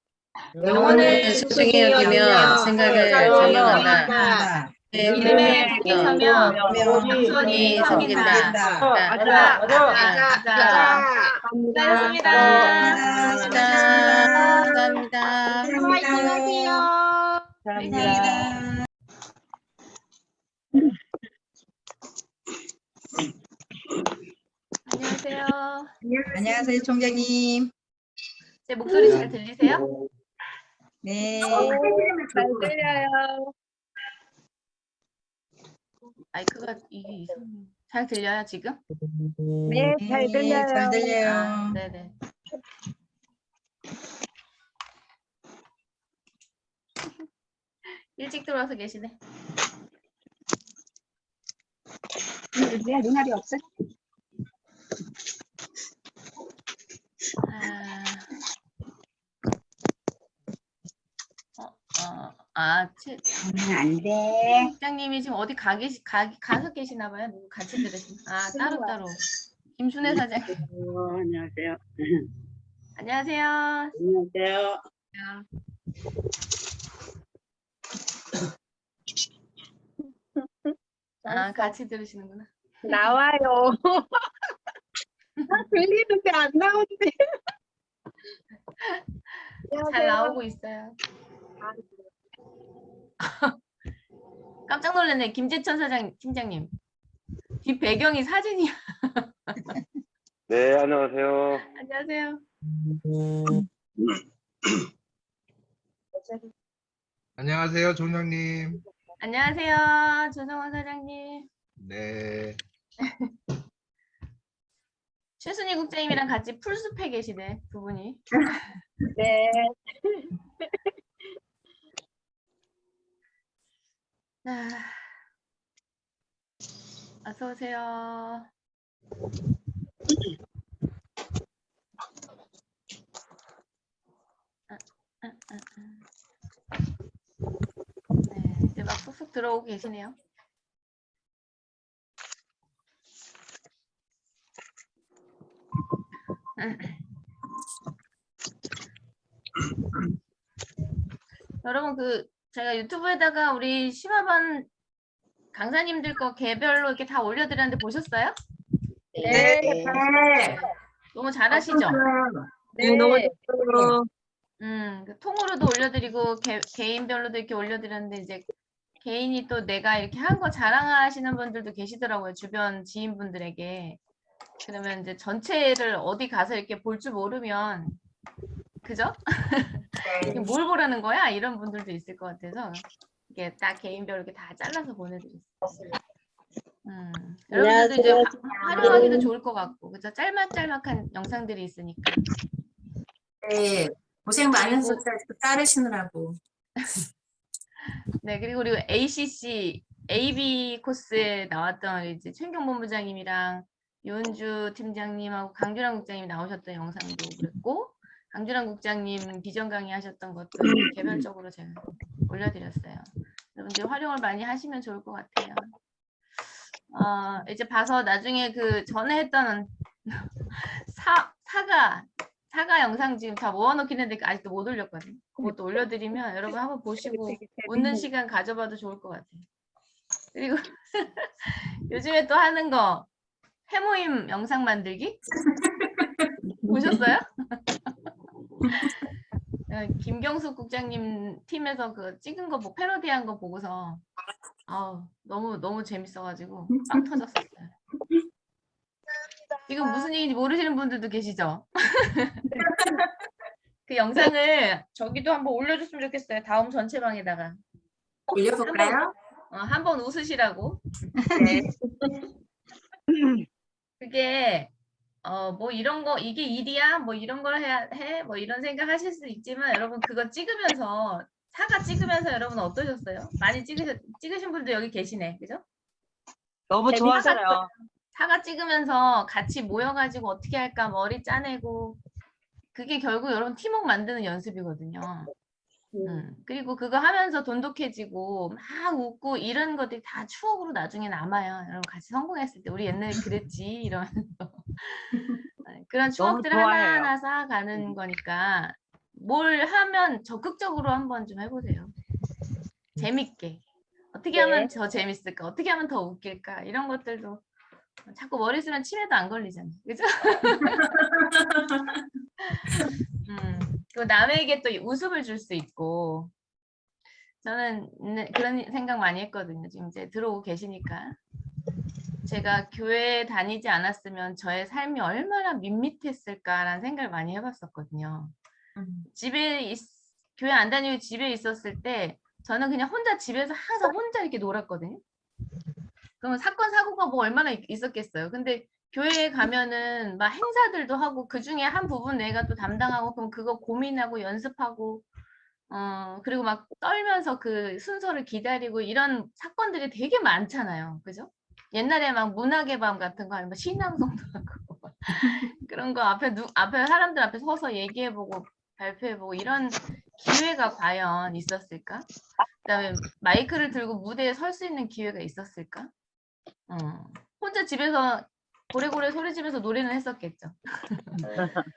영혼을 소중히 여기며 생각을 전망한다. 내 이름에 이름에 굳게 서며 겸손히 섬긴다. 아자, 수고하셨습니다. 감사합니다. 감사합니다. 안녕하세요. 안녕하세요, 총장님. 제 목소리 잘 들리세요? 네. 잘 들려요. 마이크가 이게 이상해. 잘 들려요 지금? 네, 잘 들려요. 잘 들려요. 아, 네네. 일찍 들어와서 계시네. 왜 눈알이 없어? 안 돼. 팀장님이 지금 어디 가서 계시나 봐요. 누구 같이 들으시나? 아, 따로따로 김순애 사장님. 안녕하세요. 안녕하세요. 안녕하세요. 아, 같이 들으시는구나. 나와요. 들리는데 안 나오는데. 잘 나오고 있어요. 깜짝 놀랐네. 김재천 팀장님. 뒷 배경이 사진이야. 네, 안녕하세요. 안녕하세요. 안녕하세요, 종영님. 안녕하세요. 조성원 사장님. 네. 최순희 국장님이랑 같이 풀숲에 계시네, 두 분이. 네. 아, 어서 오세요. 네, 이제 막 쏙쏙 들어오고 계시네요. 여러분, 제가 유튜브에다가 우리 심화반 강사님들 거 개별로 이렇게 다 올려드렸는데 보셨어요? 네. 너무 잘하시죠? 네. 너무 좋아요. 통으로도 올려드리고 개인별로도 이렇게 올려드렸는데 이제 개인이 또 내가 이렇게 한 거 자랑하시는 분들도 계시더라고요. 주변 지인분들에게. 그러면 이제 전체를 어디 가서 이렇게 볼 줄 모르면 그죠? 이게 뭘 보라는 거야? 이런 분들도 있을 것 같아서 이게 딱 개인별로 이렇게 다 잘라서 보내드렸어요. 여러분들도 이제 활용하기도 좋을 것 같고, 그죠? 짤막짤막한 영상들이 있으니까. 네, 고생 많으셨어요. 자르시느라고. 네, 그리고 우리 ACC, AB 코스에 나왔던 이제 최인경 본부장님이랑 윤주 팀장님하고 강준환 국장님 나오셨던 영상도 그랬고, 강준환 국장님 비전 강의 하셨던 것도 개별적으로 제가 올려드렸어요. 여러분들 활용을 많이 하시면 좋을 것 같아요. 이제 봐서 나중에 전에 했던 사과 영상 지금 다 모아놓긴 했는데 아직도 못 올렸거든요. 그것도 올려드리면 여러분 한번 보시고 웃는 시간 가져봐도 좋을 것 같아요. 그리고 요즘에 또 하는 거 회모임 영상 만들기 보셨어요? 김경숙 국장님 팀에서 찍은 거 뭐 패러디한 거 보고서 너무 재밌어가지고 빵 터졌었어요. 지금 무슨 얘기인지 모르시는 분들도 계시죠? 그 영상을 저기도 한번 올려줬으면 좋겠어요. 다음 전체방에다가. 올려볼까요? 한번 웃으시라고. 네. 그게 뭐 이런 거 이게 일이야? 뭐 이런 걸 해야 해? 뭐 이런 생각 하실 수 있지만 여러분 그거 찍으면서 사과 찍으면서 여러분 어떠셨어요? 많이 찍으신 분도 여기 계시네. 그죠? 너무 좋아서요. 사과 찍으면서 같이 모여가지고 어떻게 할까 머리 짜내고 그게 결국 여러분 팀워크 만드는 연습이거든요. 그리고 그거 하면서 돈독해지고 막 웃고 이런 것들이 다 추억으로 나중에 남아요. 여러분 같이 성공했을 때 우리 옛날에 그랬지 이러면서 그런 추억들을 하나하나 쌓아가는 거니까 뭘 하면 적극적으로 한번 좀 해보세요. 재밌게. 어떻게 하면 더 재밌을까? 어떻게 하면 더 웃길까? 이런 것들도 자꾸 머리 쓰면 치매도 안 걸리잖아요. 그죠? 또 남에게 또 웃음을 줄 수 있고 저는 그런 생각 많이 했거든요. 지금 이제 들어오고 계시니까 제가 교회 다니지 않았으면 저의 삶이 얼마나 밋밋했을까라는 생각을 많이 해봤었거든요. 교회 안 다니고 집에 있었을 때 저는 그냥 혼자 집에서 항상 혼자 이렇게 놀았거든요. 그러면 사건 사고가 뭐 얼마나 있었겠어요. 근데 교회에 가면은 막 행사들도 하고 그 중에 한 부분 내가 또 담당하고 그럼 그거 고민하고 연습하고 그리고 막 떨면서 그 순서를 기다리고 이런 사건들이 되게 많잖아요. 그죠? 옛날에 막 문학의 밤 같은 거 아니면 신앙송도 하고 그런 거 앞에 사람들 앞에 서서 얘기해보고 발표해보고 이런 기회가 과연 있었을까? 그다음에 마이크를 들고 무대에 설 수 있는 기회가 있었을까? 혼자 집에서 고래고래 소리 지면서 노래는 했었겠죠.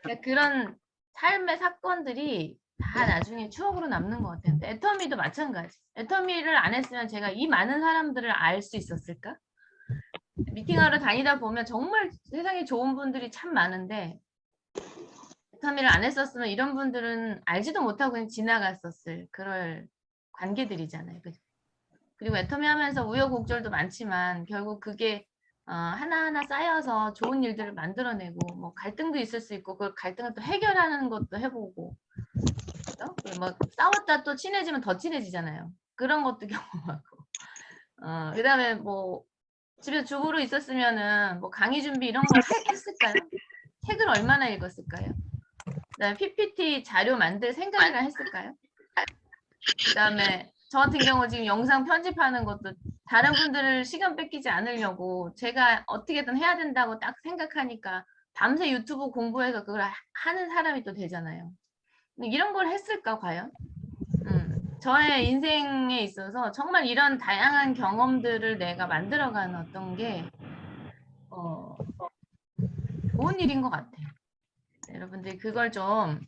그러니까 그런 삶의 사건들이 다 나중에 추억으로 남는 것 같아요. 근데 애터미도 마찬가지. 애터미를 안 했으면 제가 이 많은 사람들을 알 수 있었을까? 미팅하러 다니다 보면 정말 세상에 좋은 분들이 참 많은데 애터미를 안 했었으면 이런 분들은 알지도 못하고 그냥 지나갔었을 그럴 관계들이잖아요. 그죠? 그리고 애터미 하면서 우여곡절도 많지만 결국 그게 하나하나 쌓여서 좋은 일들을 만들어내고 뭐 갈등도 있을 수 있고 그 갈등을 또 해결하는 것도 해보고 그죠? 그리고 뭐 싸웠다 또 친해지면 더 친해지잖아요. 그런 것도 경험하고 그다음에 뭐 집에 주부로 있었으면은 뭐 강의 준비 이런 걸 했을까요? 책을 얼마나 읽었을까요? 그다음에 PPT 자료 만들 생각이나 했을까요? 그다음에 저 같은 경우 지금 영상 편집하는 것도 다른 분들을 시간 뺏기지 않으려고 제가 어떻게든 해야 된다고 딱 생각하니까 밤새 유튜브 공부해서 그걸 하는 사람이 또 되잖아요. 근데 이런 걸 했을까 과연? 저의 인생에 있어서 정말 이런 다양한 경험들을 내가 만들어가는 어떤 게 좋은 일인 것 같아요. 여러분들 그걸 좀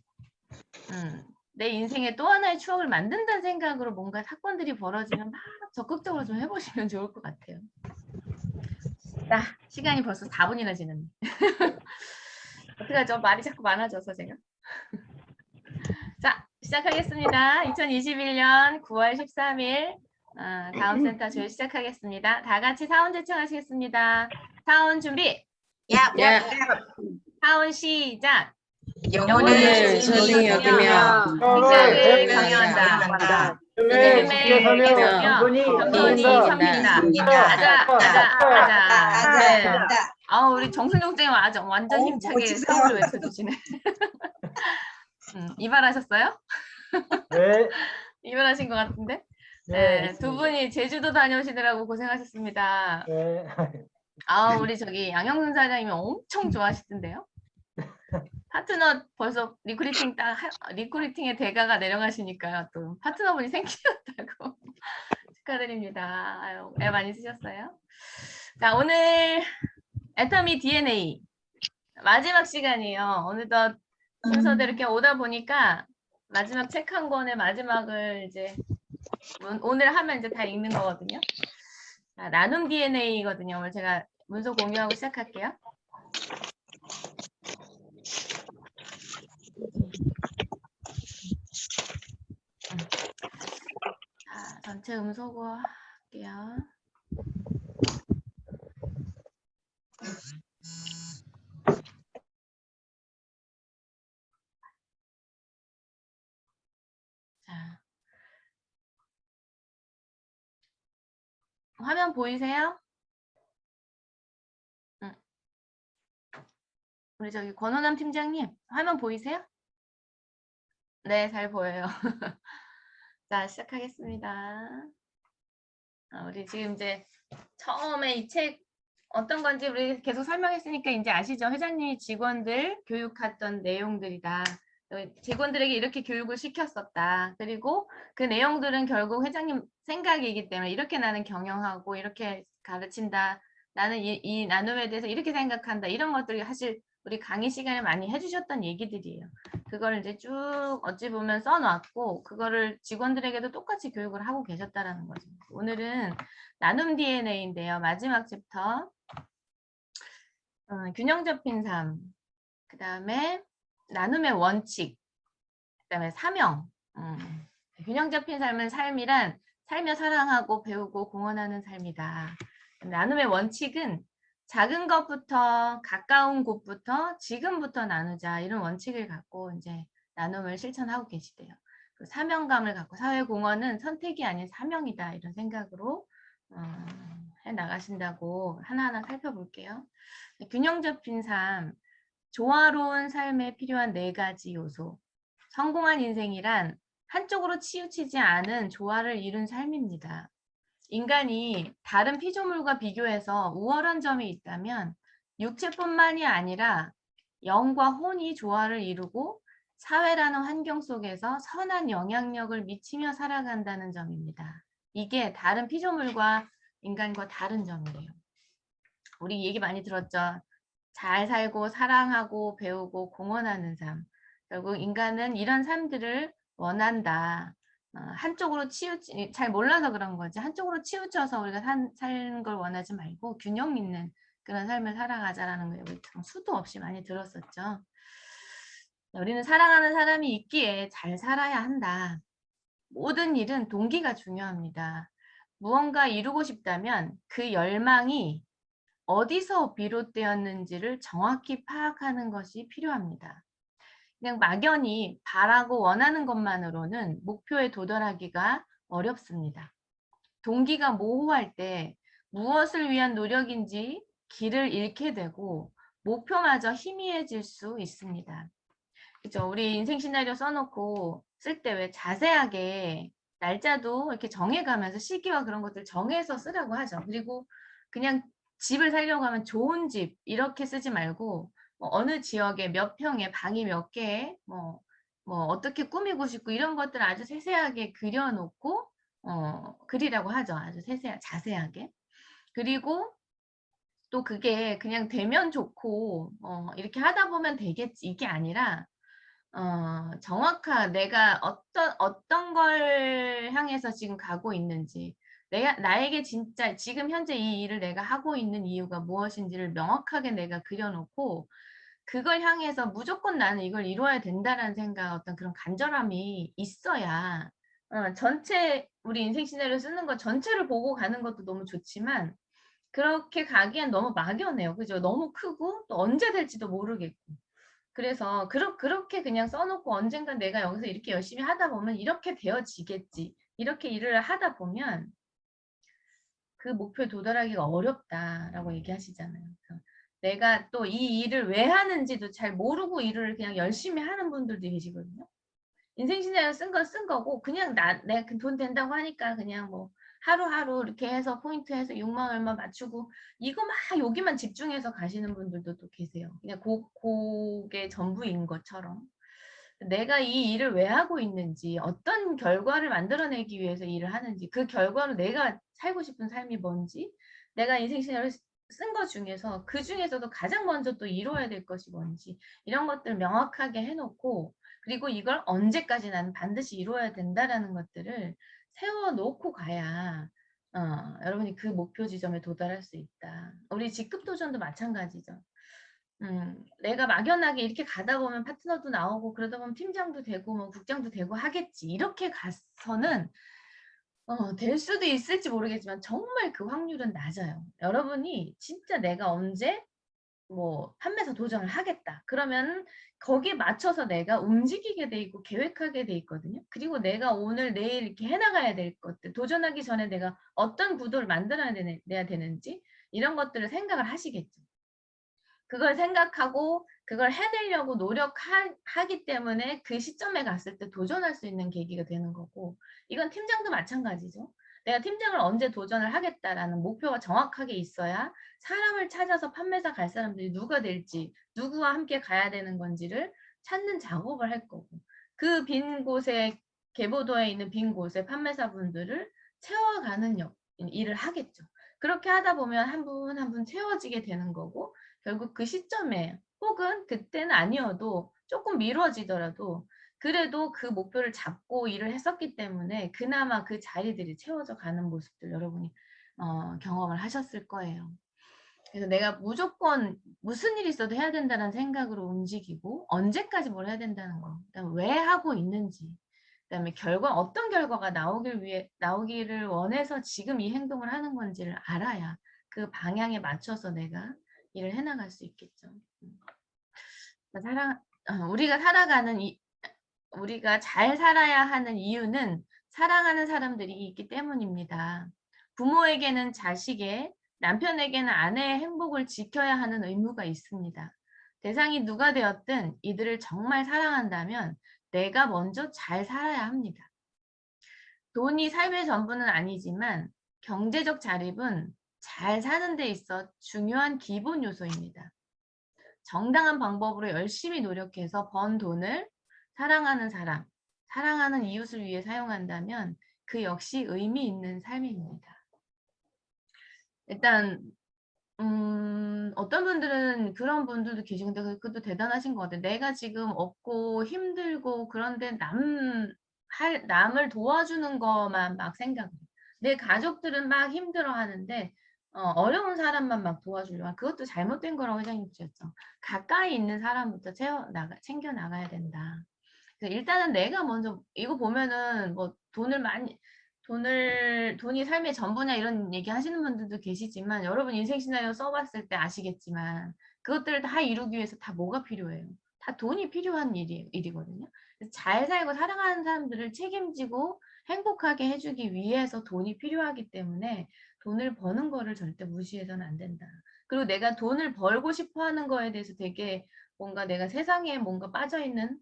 내 인생에 또 하나의 추억을 만든다는 생각으로 뭔가 사건들이 벌어지면 막 적극적으로 좀 해보시면 좋을 것 같아요. 자, 시간이 벌써 4분이나 지났네. 어떡하죠? 말이 자꾸 많아져서 제가. 자, 시작하겠습니다. 2021년 9월 13일 다음 센터 조회 시작하겠습니다. 다 같이 사원 제청하시겠습니다. 사원 준비. 야, 사원 시작. 영혼을 소중히 여기며 생각을 강요한다. 믿음을 깨우며 겸손히 섬긴다. 가자. 네. 우리 정순영쌤 완전 힘차게 사업을 외쳐주시네. 이발하셨어요? 네. 이발하신 것 같은데? 네. 두 분이 제주도 다녀오시느라고 고생하셨습니다. 네. 우리 저기 양영순 사장님이 엄청 좋아하시던데요? 파트너 벌써 리크루팅의 대가가 내려가시니까 또 파트너분이 생기셨다고 축하드립니다. 아유, 애 많이 쓰셨어요? 자, 오늘 애터미 DNA 마지막 시간이에요. 어느덧 순서대로 이렇게 오다 보니까 마지막 책 한 권의 마지막을 이제 오늘 하면 이제 다 읽는 거거든요. 자, 나눔 DNA거든요. 오늘 제가 문서 공유하고 시작할게요. 자, 전체 음소거 할게요. 자, 화면 보이세요? 우리 저기 권호남 팀장님, 화면 보이세요? 네, 잘 보여요. 자, 시작하겠습니다. 우리 지금 이제 처음에 이 책 어떤 건지 우리 계속 설명했으니까 이제 아시죠? 회장님이 직원들 교육했던 내용들이다. 직원들에게 이렇게 교육을 시켰었다. 그리고 그 내용들은 결국 회장님 생각이기 때문에 이렇게 나는 경영하고 이렇게 가르친다. 나는 이 나눔에 대해서 이렇게 생각한다. 이런 것들이 사실 우리 강의 시간에 많이 해주셨던 얘기들이에요. 그걸 이제 쭉 어찌 보면 써놨고 그거를 직원들에게도 똑같이 교육을 하고 계셨다라는 거죠. 오늘은 나눔 DNA인데요. 마지막 챕터 균형 잡힌 삶, 그 다음에 나눔의 원칙, 그 다음에 사명. 균형 잡힌 삶은 삶이란 살며 사랑하고 배우고 공헌하는 삶이다. 나눔의 원칙은 작은 것부터 가까운 곳부터 지금부터 나누자 이런 원칙을 갖고 이제 나눔을 실천하고 계시대요. 그 사명감을 갖고 사회공헌은 선택이 아닌 사명이다 이런 생각으로 해 나가신다고 하나하나 살펴볼게요. 균형 잡힌 삶, 조화로운 삶에 필요한 4가지 요소. 성공한 인생이란 한쪽으로 치우치지 않은 조화를 이룬 삶입니다. 인간이 다른 피조물과 비교해서 우월한 점이 있다면 육체뿐만이 아니라 영과 혼이 조화를 이루고 사회라는 환경 속에서 선한 영향력을 미치며 살아간다는 점입니다. 이게 다른 피조물과 인간과 다른 점이에요. 우리 얘기 많이 들었죠. 잘 살고 사랑하고 배우고 공헌하는 삶. 결국 인간은 이런 삶들을 원한다. 한쪽으로 잘 몰라서 그런 거지. 한쪽으로 치우쳐서 우리가 사는 걸 원하지 말고 균형 있는 그런 삶을 살아가자라는 거 여기 참 수도 없이 많이 들었었죠. 우리는 사랑하는 사람이 있기에 잘 살아야 한다. 모든 일은 동기가 중요합니다. 무언가 이루고 싶다면 그 열망이 어디서 비롯되었는지를 정확히 파악하는 것이 필요합니다. 그냥 막연히 바라고 원하는 것만으로는 목표에 도달하기가 어렵습니다. 동기가 모호할 때 무엇을 위한 노력인지 길을 잃게 되고 목표마저 희미해질 수 있습니다. 그죠? 우리 인생 시나리오 써놓고 쓸 때 왜 자세하게 날짜도 이렇게 정해가면서 시기와 그런 것들 정해서 쓰라고 하죠. 그리고 그냥 집을 살려고 하면 좋은 집 이렇게 쓰지 말고 뭐 어느 지역에 몇 평에 방이 몇 개에 뭐 어떻게 꾸미고 싶고 이런 것들을 아주 세세하게 그려놓고 그리라고 하죠. 아주 자세하게. 그리고 또 그게 그냥 되면 좋고 이렇게 하다 보면 되겠지 이게 아니라 정확한 내가 어떤 걸 향해서 지금 가고 있는지 나에게 진짜 지금 현재 이 일을 내가 하고 있는 이유가 무엇인지를 명확하게 내가 그려놓고 그걸 향해서 무조건 나는 이걸 이루어야 된다라는 생각 어떤 그런 간절함이 있어야 전체 우리 인생 시나리오 쓰는 거 전체를 보고 가는 것도 너무 좋지만 그렇게 가기엔 너무 막연해요. 그죠? 너무 크고 또 언제 될지도 모르겠고. 그래서 그렇게 그냥 써놓고 언젠간 내가 여기서 이렇게 열심히 하다 보면 이렇게 되어지겠지. 이렇게 일을 하다 보면 그 목표에 도달하기가 어렵다라고 얘기하시잖아요. 그래서 내가 또 이 일을 왜 하는지도 잘 모르고 일을 그냥 열심히 하는 분들도 계시거든요. 인생 시나리오 쓴 건 쓴 거고 그냥 내가 돈 된다고 하니까 그냥 뭐 하루하루 이렇게 해서 포인트 해서 6만 얼마 맞추고 이거 막 여기만 집중해서 가시는 분들도 또 계세요. 그냥 그게 전부인 것처럼. 내가 이 일을 왜 하고 있는지 어떤 결과를 만들어내기 위해서 일을 하는지 그 결과로 내가 살고 싶은 삶이 뭔지 내가 인생 시나리오 쓴 것 중에서 그 중에서도 가장 먼저 또 이루어야 될 것이 뭔지 이런 것들을 명확하게 해놓고 그리고 이걸 언제까지 나는 반드시 이루어야 된다라는 것들을 세워놓고 가야 여러분이 그 목표 지점에 도달할 수 있다. 우리 직급 도전도 마찬가지죠. 내가 막연하게 이렇게 가다 보면 파트너도 나오고 그러다 보면 팀장도 되고 뭐 국장도 되고 하겠지. 이렇게 가서는 될 수도 있을지 모르겠지만 정말 그 확률은 낮아요. 여러분이 진짜 내가 언제 뭐 판매사 도전을 하겠다. 그러면 거기에 맞춰서 내가 움직이게 돼 있고 계획하게 돼 있거든요. 그리고 내가 오늘 내일 이렇게 해나가야 될 것들 도전하기 전에 내가 어떤 구도를 만들어내야 되는지 이런 것들을 생각을 하시겠죠. 그걸 생각하고 그걸 해내려고 노력하기 때문에 그 시점에 갔을 때 도전할 수 있는 계기가 되는 거고 이건 팀장도 마찬가지죠. 내가 팀장을 언제 도전을 하겠다라는 목표가 정확하게 있어야 사람을 찾아서 판매사 갈 사람들이 누가 될지 누구와 함께 가야 되는 건지를 찾는 작업을 할 거고 그 빈 곳에 계보도에 있는 빈 곳에 판매사분들을 채워가는 일을 하겠죠. 그렇게 하다 보면 한 분 한 분 채워지게 되는 거고 결국 그 시점에 혹은 그때는 아니어도 조금 미뤄지더라도 그래도 그 목표를 잡고 일을 했었기 때문에 그나마 그 자리들이 채워져 가는 모습들 여러분이 경험을 하셨을 거예요. 그래서 내가 무조건 무슨 일이 있어도 해야 된다는 생각으로 움직이고 언제까지 뭘 해야 된다는 거 그다음에 왜 하고 있는지 그다음에 어떤 결과가 나오기를 원해서 지금 이 행동을 하는 건지를 알아야 그 방향에 맞춰서 내가 일을 해나갈 수 있겠죠. 우리가 잘 살아야 하는 이유는 사랑하는 사람들이 있기 때문입니다. 부모에게는 자식의, 남편에게는 아내의 행복을 지켜야 하는 의무가 있습니다. 대상이 누가 되었든 이들을 정말 사랑한다면 내가 먼저 잘 살아야 합니다. 돈이 삶의 전부는 아니지만 경제적 자립은 잘 사는 데 있어 중요한 기본 요소입니다. 정당한 방법으로 열심히 노력해서 번 돈을 사랑하는 사람, 사랑하는 이웃을 위해 사용한다면 그 역시 의미 있는 삶입니다. 일단 어떤 분들은 그런 분들도 계시고 근데 그것도 대단하신 것 같아요. 내가 지금 없고 힘들고 그런데 남을 도와주는 것만 막 생각해. 내 가족들은 막 힘들어 하는데 어려운 사람만 막 도와주려고 그것도 잘못된 거라고 회장님 주셨죠. 가까이 있는 사람부터 챙겨 나가야 된다. 그래서 일단은 내가 먼저 이거 보면은 뭐 돈이 삶의 전부냐 이런 얘기 하시는 분들도 계시지만 여러분 인생 시나리오 써봤을 때 아시겠지만 그것들을 다 이루기 위해서 다 뭐가 필요해요? 다 돈이 필요한 일이거든요. 그래서 잘 살고 사랑하는 사람들을 책임지고 행복하게 해주기 위해서 돈이 필요하기 때문에 돈을 버는 거를 절대 무시해서는 안 된다. 그리고 내가 돈을 벌고 싶어 하는 거에 대해서 되게 뭔가 내가 세상에 뭔가 빠져있는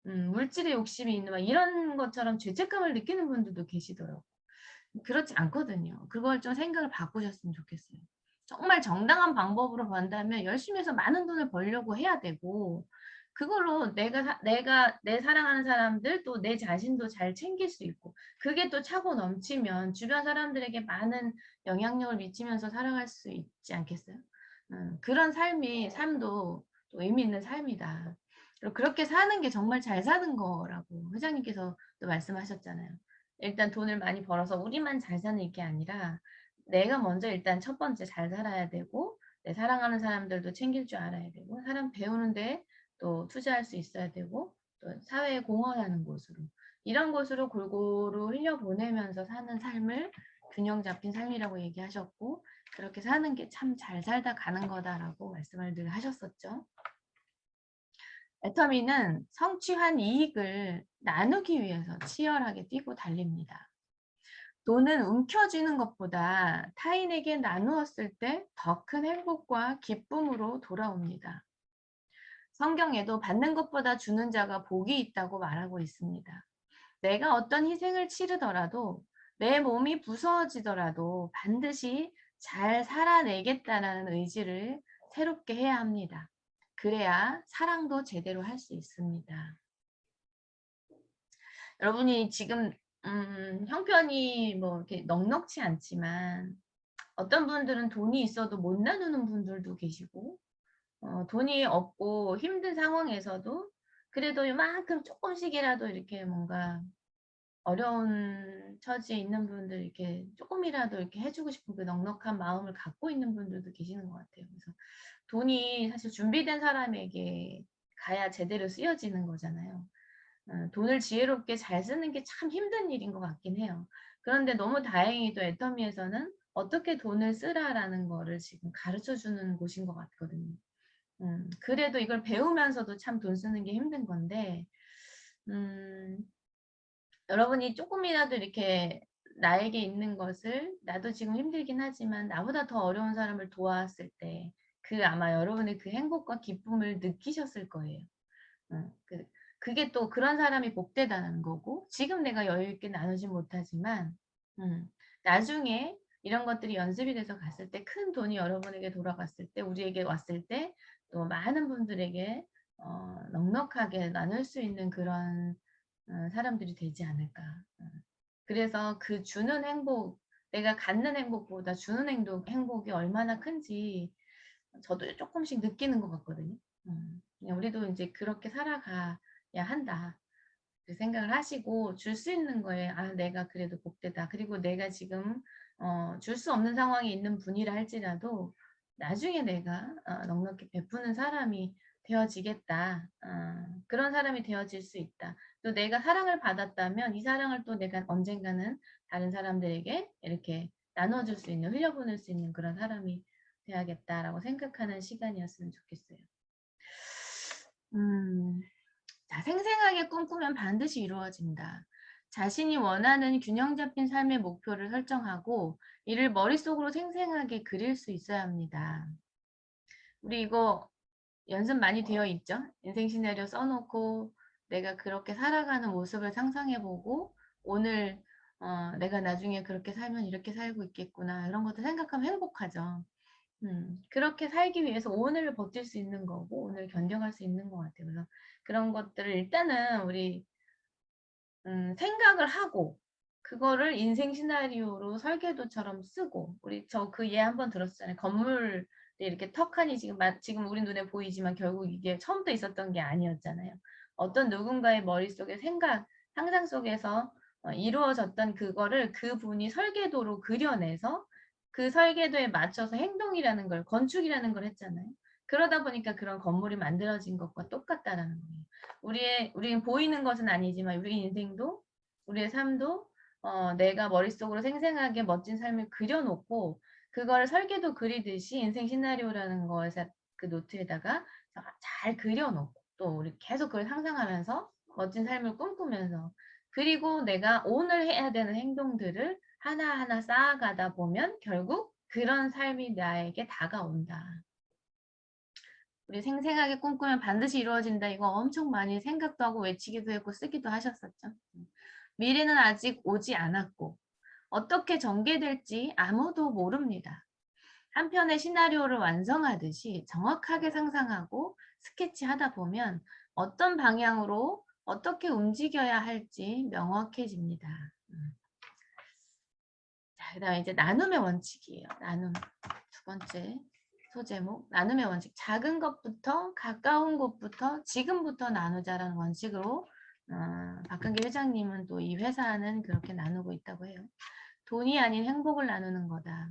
물질의 욕심이 있는 막 이런 것처럼 죄책감을 느끼는 분들도 계시더라고요. 그렇지 않거든요. 그걸 좀 생각을 바꾸셨으면 좋겠어요. 정말 정당한 방법으로 번다면 열심히 해서 많은 돈을 벌려고 해야 되고 그걸로 내가 내 사랑하는 사람들 또 내 자신도 잘 챙길 수 있고 그게 또 차고 넘치면 주변 사람들에게 많은 영향력을 미치면서 살아갈 수 있지 않겠어요? 그런 삶도 또 의미 있는 삶이다. 그리고 그렇게 사는 게 정말 잘 사는 거라고 회장님께서 또 말씀하셨잖아요. 일단 돈을 많이 벌어서 우리만 잘 사는 게 아니라 내가 먼저 일단 첫 번째 잘 살아야 되고 내 사랑하는 사람들도 챙길 줄 알아야 되고 사람 배우는데 또 투자할 수 있어야 되고 또 사회에 공헌하는 곳으로 이런 곳으로 골고루 흘려보내면서 사는 삶을 균형 잡힌 삶이라고 얘기하셨고 그렇게 사는 게 참 잘 살다 가는 거다라고 말씀을 늘 하셨었죠. 애터미는 성취한 이익을 나누기 위해서 치열하게 뛰고 달립니다. 돈은 움켜쥐는 것보다 타인에게 나누었을 때 더 큰 행복과 기쁨으로 돌아옵니다. 성경에도 받는 것보다 주는 자가 복이 있다고 말하고 있습니다. 내가 어떤 희생을 치르더라도 내 몸이 부서지더라도 반드시 잘 살아내겠다는 의지를 새롭게 해야 합니다. 그래야 사랑도 제대로 할 수 있습니다. 여러분이 지금 형편이 뭐 이렇게 넉넉지 않지만 어떤 분들은 돈이 있어도 못 나누는 분들도 계시고 돈이 없고 힘든 상황에서도 그래도 이만큼 조금씩이라도 이렇게 뭔가 어려운 처지에 있는 분들 이렇게 조금이라도 이렇게 해주고 싶은 그 넉넉한 마음을 갖고 있는 분들도 계시는 것 같아요. 그래서 돈이 사실 준비된 사람에게 가야 제대로 쓰여지는 거잖아요. 돈을 지혜롭게 잘 쓰는 게 참 힘든 일인 것 같긴 해요. 그런데 너무 다행히도 애터미에서는 어떻게 돈을 쓰라라는 거를 지금 가르쳐 주는 곳인 것 같거든요. 그래도 이걸 배우면서도 참 돈 쓰는 게 힘든 건데 여러분이 조금이라도 이렇게 나에게 있는 것을 나도 지금 힘들긴 하지만 나보다 더 어려운 사람을 도왔을 때 아마 여러분의 그 행복과 기쁨을 느끼셨을 거예요. 그게 또 그런 사람이 복되다는 거고 지금 내가 여유 있게 나누지 못하지만 나중에 이런 것들이 연습이 돼서 갔을 때 큰 돈이 여러분에게 돌아갔을 때 우리에게 왔을 때 또 많은 분들에게 넉넉하게 나눌 수 있는 그런 사람들이 되지 않을까. 그래서 그 주는 행복, 내가 갖는 행복보다 주는 행복이 얼마나 큰지 저도 조금씩 느끼는 것 같거든요. 그냥 우리도 이제 그렇게 살아가야 한다. 그 생각을 하시고 줄 수 있는 거에 내가 그래도 복되다. 그리고 내가 지금 줄 수 없는 상황에 있는 분이라 할지라도 나중에 내가 넉넉히 베푸는 사람이 되어지겠다. 그런 사람이 되어질 수 있다. 또 내가 사랑을 받았다면 이 사랑을 또 내가 언젠가는 다른 사람들에게 이렇게 나눠줄 수 있는, 흘려보낼 수 있는 그런 사람이 돼야겠다라고 생각하는 시간이었으면 좋겠어요. 자, 생생하게 꿈꾸면 반드시 이루어진다. 자신이 원하는 균형 잡힌 삶의 목표를 설정하고 이를 머릿속으로 생생하게 그릴 수 있어야 합니다. 우리 이거 연습 많이 되어 있죠? 인생 시나리오 써놓고 내가 그렇게 살아가는 모습을 상상해보고 오늘 내가 나중에 그렇게 살면 이렇게 살고 있겠구나 이런 것도 생각하면 행복하죠. 그렇게 살기 위해서 오늘을 버틸 수 있는 거고 오늘 견뎌갈 수 있는 것 같아요. 그래서 그런 것들을 일단은 우리 생각을 하고 그거를 인생 시나리오로 설계도처럼 쓰고 우리 저 그 예 한번 들었잖아요. 건물이 이렇게 턱하니 지금 우리 눈에 보이지만 결국 이게 처음부터 있었던 게 아니었잖아요. 어떤 누군가의 머릿속에 생각, 상상 속에서 이루어졌던 그거를 그분이 설계도로 그려내서 그 설계도에 맞춰서 행동이라는 걸, 건축이라는 걸 했잖아요. 그러다 보니까 그런 건물이 만들어진 것과 똑같다라는 거예요. 우리는 보이는 것은 아니지만 우리 인생도 우리의 삶도 내가 머릿속으로 생생하게 멋진 삶을 그려놓고 그걸 설계도 그리듯이 인생 시나리오라는 거에서 그 노트에다가 잘 그려놓고 또 우리 계속 그걸 상상하면서 멋진 삶을 꿈꾸면서 그리고 내가 오늘 해야 되는 행동들을 하나하나 쌓아가다 보면 결국 그런 삶이 나에게 다가온다. 우리 생생하게 꿈꾸면 반드시 이루어진다. 이거 엄청 많이 생각도 하고 외치기도 했고 쓰기도 하셨었죠. 미래는 아직 오지 않았고 어떻게 전개될지 아무도 모릅니다. 한편의 시나리오를 완성하듯이 정확하게 상상하고 스케치하다 보면 어떤 방향으로 어떻게 움직여야 할지 명확해집니다. 자, 그다음에 이제 나눔의 원칙이에요. 나눔. 두 번째 소제목. 나눔의 원칙. 작은 것부터 가까운 곳부터 지금부터 나누자라는 원칙으로 박근기 회장님은 또 이 회사는 그렇게 나누고 있다고 해요. 돈이 아닌 행복을 나누는 거다.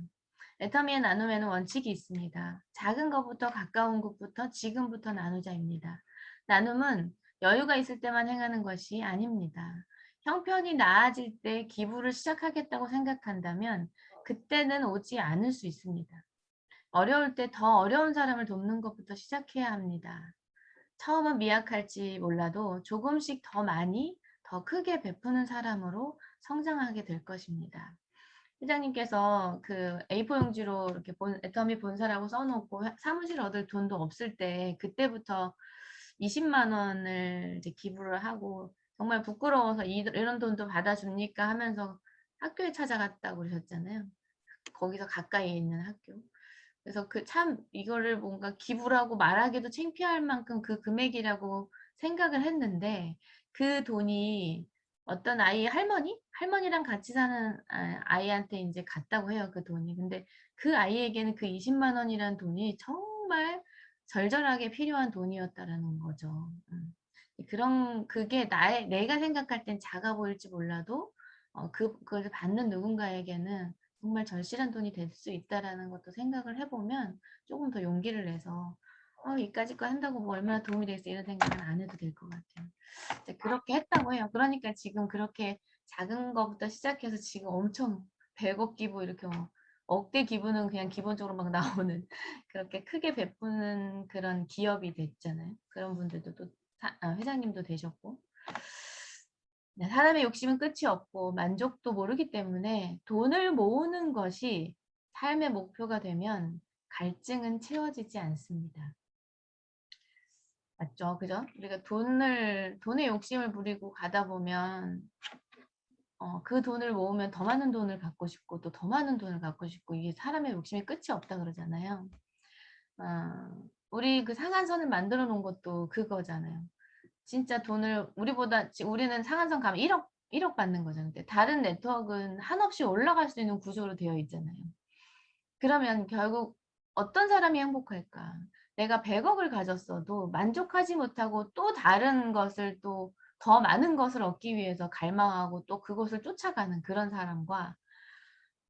애터미의 나눔에는 원칙이 있습니다. 작은 것부터 가까운 곳부터 지금부터 나누자입니다. 나눔은 여유가 있을 때만 행하는 것이 아닙니다. 형편이 나아질 때 기부를 시작하겠다고 생각한다면 그때는 오지 않을 수 있습니다. 어려울 때 더 어려운 사람을 돕는 것부터 시작해야 합니다. 처음은 미약할지 몰라도 조금씩 더 많이, 더 크게 베푸는 사람으로 성장하게 될 것입니다. 회장님께서 그 A4 용지로 이렇게 애터미 본사라고 써놓고 사무실 얻을 돈도 없을 때 그때부터 20만 원을 이제 기부를 하고 정말 부끄러워서 이런 돈도 받아줍니까 하면서 학교에 찾아갔다고 그러셨잖아요. 거기서 가까이 있는 학교. 그래서 그 참 이거를 뭔가 기부를 하고 말하기도 창피할 만큼 그 금액이라고 생각을 했는데 그 돈이 어떤 아이 할머니랑 같이 사는 아이한테 이제 갔다고 해요. 그 돈이. 근데 그 아이에게는 그 20만 원이라는 돈이 정말 절절하게 필요한 돈이었다라는 거죠. 그게 내가 생각할 땐 작아 보일지 몰라도 그걸 받는 누군가에게는 정말 절실한 돈이 될 수 있다라는 것도 생각을 해보면 조금 더 용기를 내서 이까짓 거 한다고 뭐 얼마나 도움이 되겠어 이런 생각은 안 해도 될 것 같아요. 이제 그렇게 했다고 해요. 그러니까 지금 그렇게 작은 거부터 시작해서 지금 엄청 100억 기부 이렇게 억대 기부는 그냥 기본적으로 막 나오는 그렇게 크게 베푸는 그런 기업이 됐잖아요. 그런 분들도 또 회장님도 되셨고 사람의 욕심은 끝이 없고 만족도 모르기 때문에 돈을 모으는 것이 삶의 목표가 되면 갈증은 채워지지 않습니다. 맞죠? 그죠? 우리가 돈에 욕심을 부리고 가다 보면 그 돈을 모으면 더 많은 돈을 갖고 싶고 또 더 많은 돈을 갖고 싶고 이게 사람의 욕심이 끝이 없다 그러잖아요. 우리 그 상한선을 만들어 놓은 것도 그거잖아요. 진짜 돈을 우리는 상한선 가면 1억 받는 거잖아요. 근데 다른 네트워크는 한없이 올라갈 수 있는 구조로 되어 있잖아요. 그러면 결국 어떤 사람이 행복할까? 내가 100억을 가졌어도 만족하지 못하고 또 다른 것을 또 더 많은 것을 얻기 위해서 갈망하고 또 그것을 쫓아가는 그런 사람과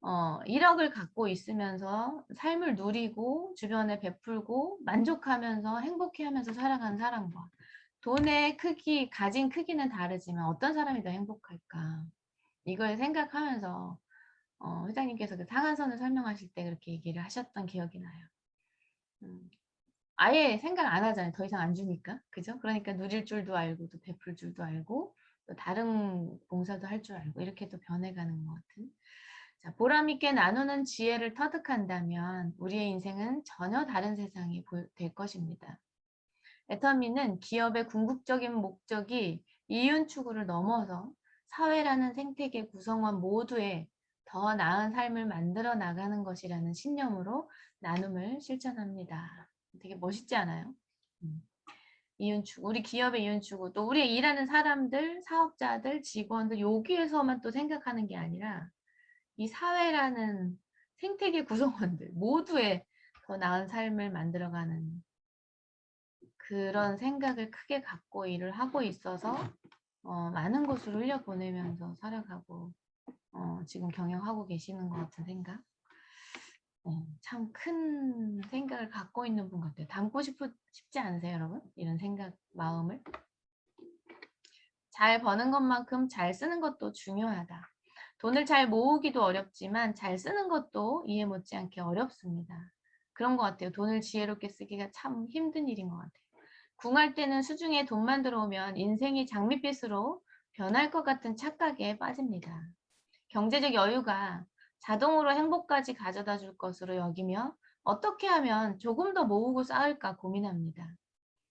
1억을 갖고 있으면서 삶을 누리고 주변에 베풀고 만족하면서 행복해하면서 살아가는 사람과 돈의 크기, 가진 크기는 다르지만 어떤 사람이 더 행복할까? 이걸 생각하면서 회장님께서 그 상한선을 설명하실 때 그렇게 얘기를 하셨던 기억이 나요. 아예 생각 안 하잖아요. 더 이상 안 주니까. 그죠? 그러니까 누릴 줄도 알고 또 베풀 줄도 알고 또 다른 봉사도 할 줄 알고 이렇게 또 변해가는 것 같은. 자, 보람있게 나누는 지혜를 터득한다면 우리의 인생은 전혀 다른 세상이 될 것입니다. 애터미는 기업의 궁극적인 목적이 이윤 추구를 넘어서 사회라는 생태계 구성원 모두에 더 나은 삶을 만들어 나가는 것이라는 신념으로 나눔을 실천합니다. 되게 멋있지 않아요? 이윤축, 우리 기업의 이윤축고 또 우리 일하는 사람들, 사업자들, 직원들 여기에서만 또 생각하는 게 아니라 이 사회라는 생태계 구성원들 모두의 더 나은 삶을 만들어가는 그런 생각을 크게 갖고 일을 하고 있어서 많은 곳을 흘려보내면서 살아가고 지금 경영하고 계시는 것 같은 생각. 참 큰 생각을 갖고 있는 분 같아요. 담고 싶지 않으세요, 여러분? 이런 생각, 마음을. 잘 버는 것만큼 잘 쓰는 것도 중요하다. 돈을 잘 모으기도 어렵지만 잘 쓰는 것도 이해 못지않게 어렵습니다. 그런 것 같아요. 돈을 지혜롭게 쓰기가 참 힘든 일인 것 같아요. 궁할 때는 수중에 돈만 들어오면 인생이 장밋빛으로 변할 것 같은 착각에 빠집니다. 경제적 여유가 자동으로 행복까지 가져다 줄 것으로 여기며 어떻게 하면 조금 더 모으고 쌓을까 고민합니다.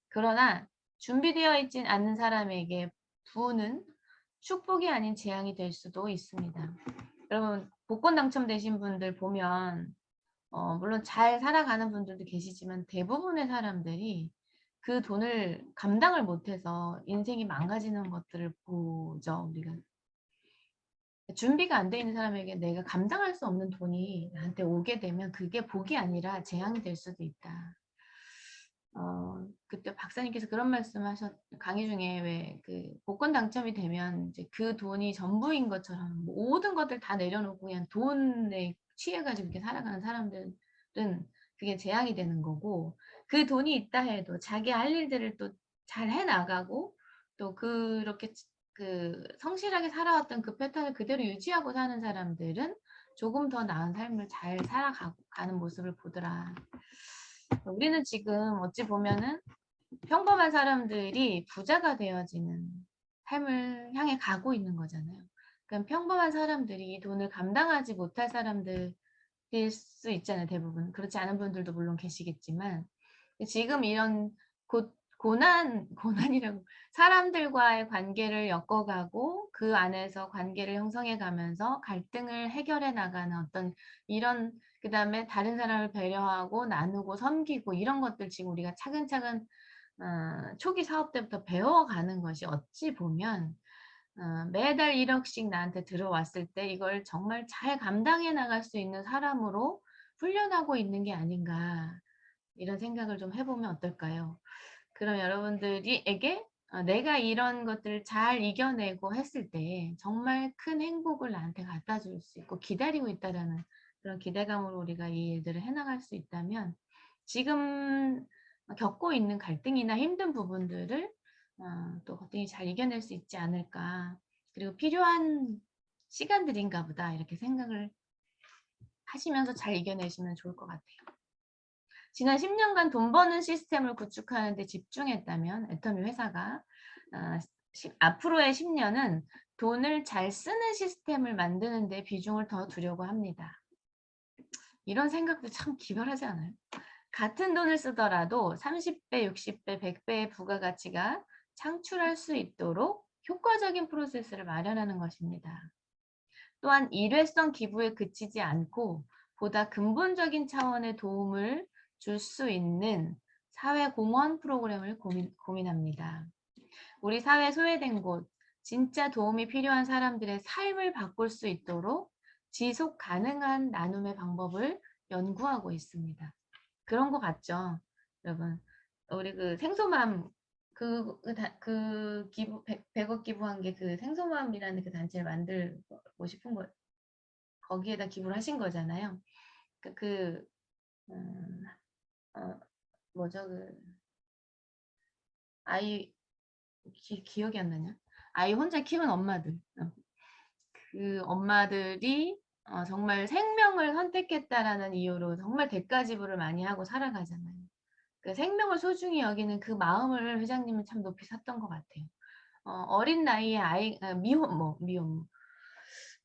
그러나 준비되어 있지 않는 사람에게 부는 축복이 아닌 재앙이 될 수도 있습니다. 여러분 복권 당첨되신 분들 보면 물론 잘 살아가는 분들도 계시지만 대부분의 사람들이 그 돈을 감당을 못해서 인생이 망가지는 것들을 보죠. 우리가 준비가 안 돼 있는 사람에게 내가 감당할 수 없는 돈이 나한테 오게 되면 그게 복이 아니라 재앙이 될 수도 있다. 그때 박사님께서 그런 말씀하셨 강의 중에 왜 그 복권 당첨이 되면 이제 그 돈이 전부인 것처럼 모든 것들 다 내려놓고 그냥 돈에 취해가지고 이렇게 살아가는 사람들은 그게 재앙이 되는 거고 그 돈이 있다 해도 자기 할 일들을 또 잘 해나가고 또 그렇게 그 성실하게 살아왔던 그 패턴을 그대로 유지하고 사는 사람들은 조금 더 나은 삶을 잘 살아가는 모습을 보더라. 우리는 지금 어찌 보면은 평범한 사람들이 부자가 되어지는 삶을 향해 가고 있는 거잖아요. 그럼 평범한 사람들이 이 돈을 감당하지 못할 사람들일 수 있잖아요. 대부분. 그렇지 않은 분들도 물론 계시겠지만 지금 이런 고난이라고 사람들과의 관계를 엮어가고 그 안에서 관계를 형성해 가면서 갈등을 해결해 나가는 어떤 이런 그다음에 다른 사람을 배려하고 나누고 섬기고 이런 것들 지금 우리가 차근차근 초기 사업 때부터 배워가는 것이 어찌 보면 매달 1억씩 나한테 들어왔을 때 이걸 정말 잘 감당해 나갈 수 있는 사람으로 훈련하고 있는 게 아닌가 이런 생각을 좀 해보면 어떨까요? 그럼 여러분들에게 내가 이런 것들을 잘 이겨내고 했을 때 정말 큰 행복을 나한테 갖다 줄 수 있고 기다리고 있다라는 그런 기대감으로 우리가 이 일들을 해나갈 수 있다면 지금 겪고 있는 갈등이나 힘든 부분들을 또 거뜬히 잘 이겨낼 수 있지 않을까. 그리고 필요한 시간들인가 보다 이렇게 생각을 하시면서 잘 이겨내시면 좋을 것 같아요. 지난 10년간 돈 버는 시스템을 구축하는 데 집중했다면 애터미 회사가 앞으로의 10년은 돈을 잘 쓰는 시스템을 만드는 데 비중을 더 두려고 합니다. 이런 생각도 참 기발하지 않아요? 같은 돈을 쓰더라도 30배, 60배, 100배의 부가가치가 창출할 수 있도록 효과적인 프로세스를 마련하는 것입니다. 또한 일회성 기부에 그치지 않고 보다 근본적인 차원의 도움을 줄 수 있는 사회공헌 프로그램을 고민합니다. 우리 사회 소외된 곳, 진짜 도움이 필요한 사람들의 삶을 바꿀 수 있도록 지속 가능한 나눔의 방법을 연구하고 있습니다. 그런 거 같죠, 여러분? 우리 그 생소맘 그 기부 100억 기부한 게 그 생소맘이라는 그 단체를 만들고 싶은 거 거기에다 기부를 하신 거잖아요. 뭐죠 아이 기억이 안 나냐? 아이 혼자 키우는 엄마들. 그 엄마들이 정말 생명을 선택했다라는 이유로 정말 대가지불을 많이 하고 살아가잖아요. 그 생명을 소중히 여기는 그 마음을 회장님은 참 높이 샀던 것 같아요. 어린 나이에 미혼모.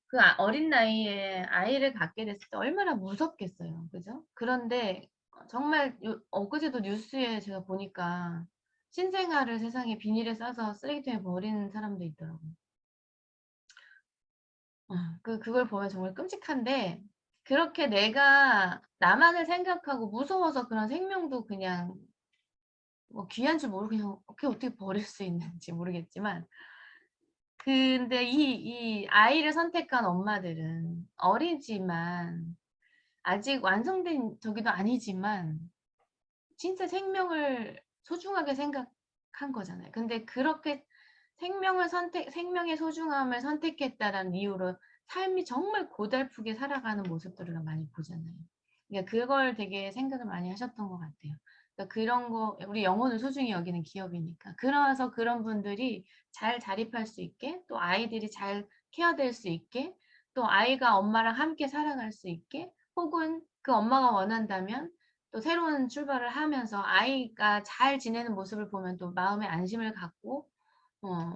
그 어린 나이에 아이를 갖게 됐을 때 얼마나 무섭겠어요. 그죠? 그런데 정말 엊그제도 뉴스에 제가 보니까 신생아를 세상에 비닐에 싸서 쓰레기통에 버리는 사람도 있더라고요. 그걸 보면 정말 끔찍한데 그렇게 내가 나만을 생각하고 무서워서 그런 생명도 그냥 뭐 귀한 줄 모르고 그냥 어떻게 버릴 수 있는지 모르겠지만 근데 이 아이를 선택한 엄마들은 어리지만 아직 완성된 저기도 아니지만 진짜 생명을 소중하게 생각한 거잖아요. 근데 그렇게 생명의 소중함을 선택했다는 이유로 삶이 정말 고달프게 살아가는 모습들을 많이 보잖아요. 그러니까 그걸 되게 생각을 많이 하셨던 것 같아요. 그러니까 그런 거 우리 영혼을 소중히 여기는 기업이니까. 그래서 그런 분들이 잘 자립할 수 있게 또 아이들이 잘 케어될 수 있게 또 아이가 엄마랑 함께 살아갈 수 있게 혹은 그 엄마가 원한다면 또 새로운 출발을 하면서 아이가 잘 지내는 모습을 보면 또 마음의 안심을 갖고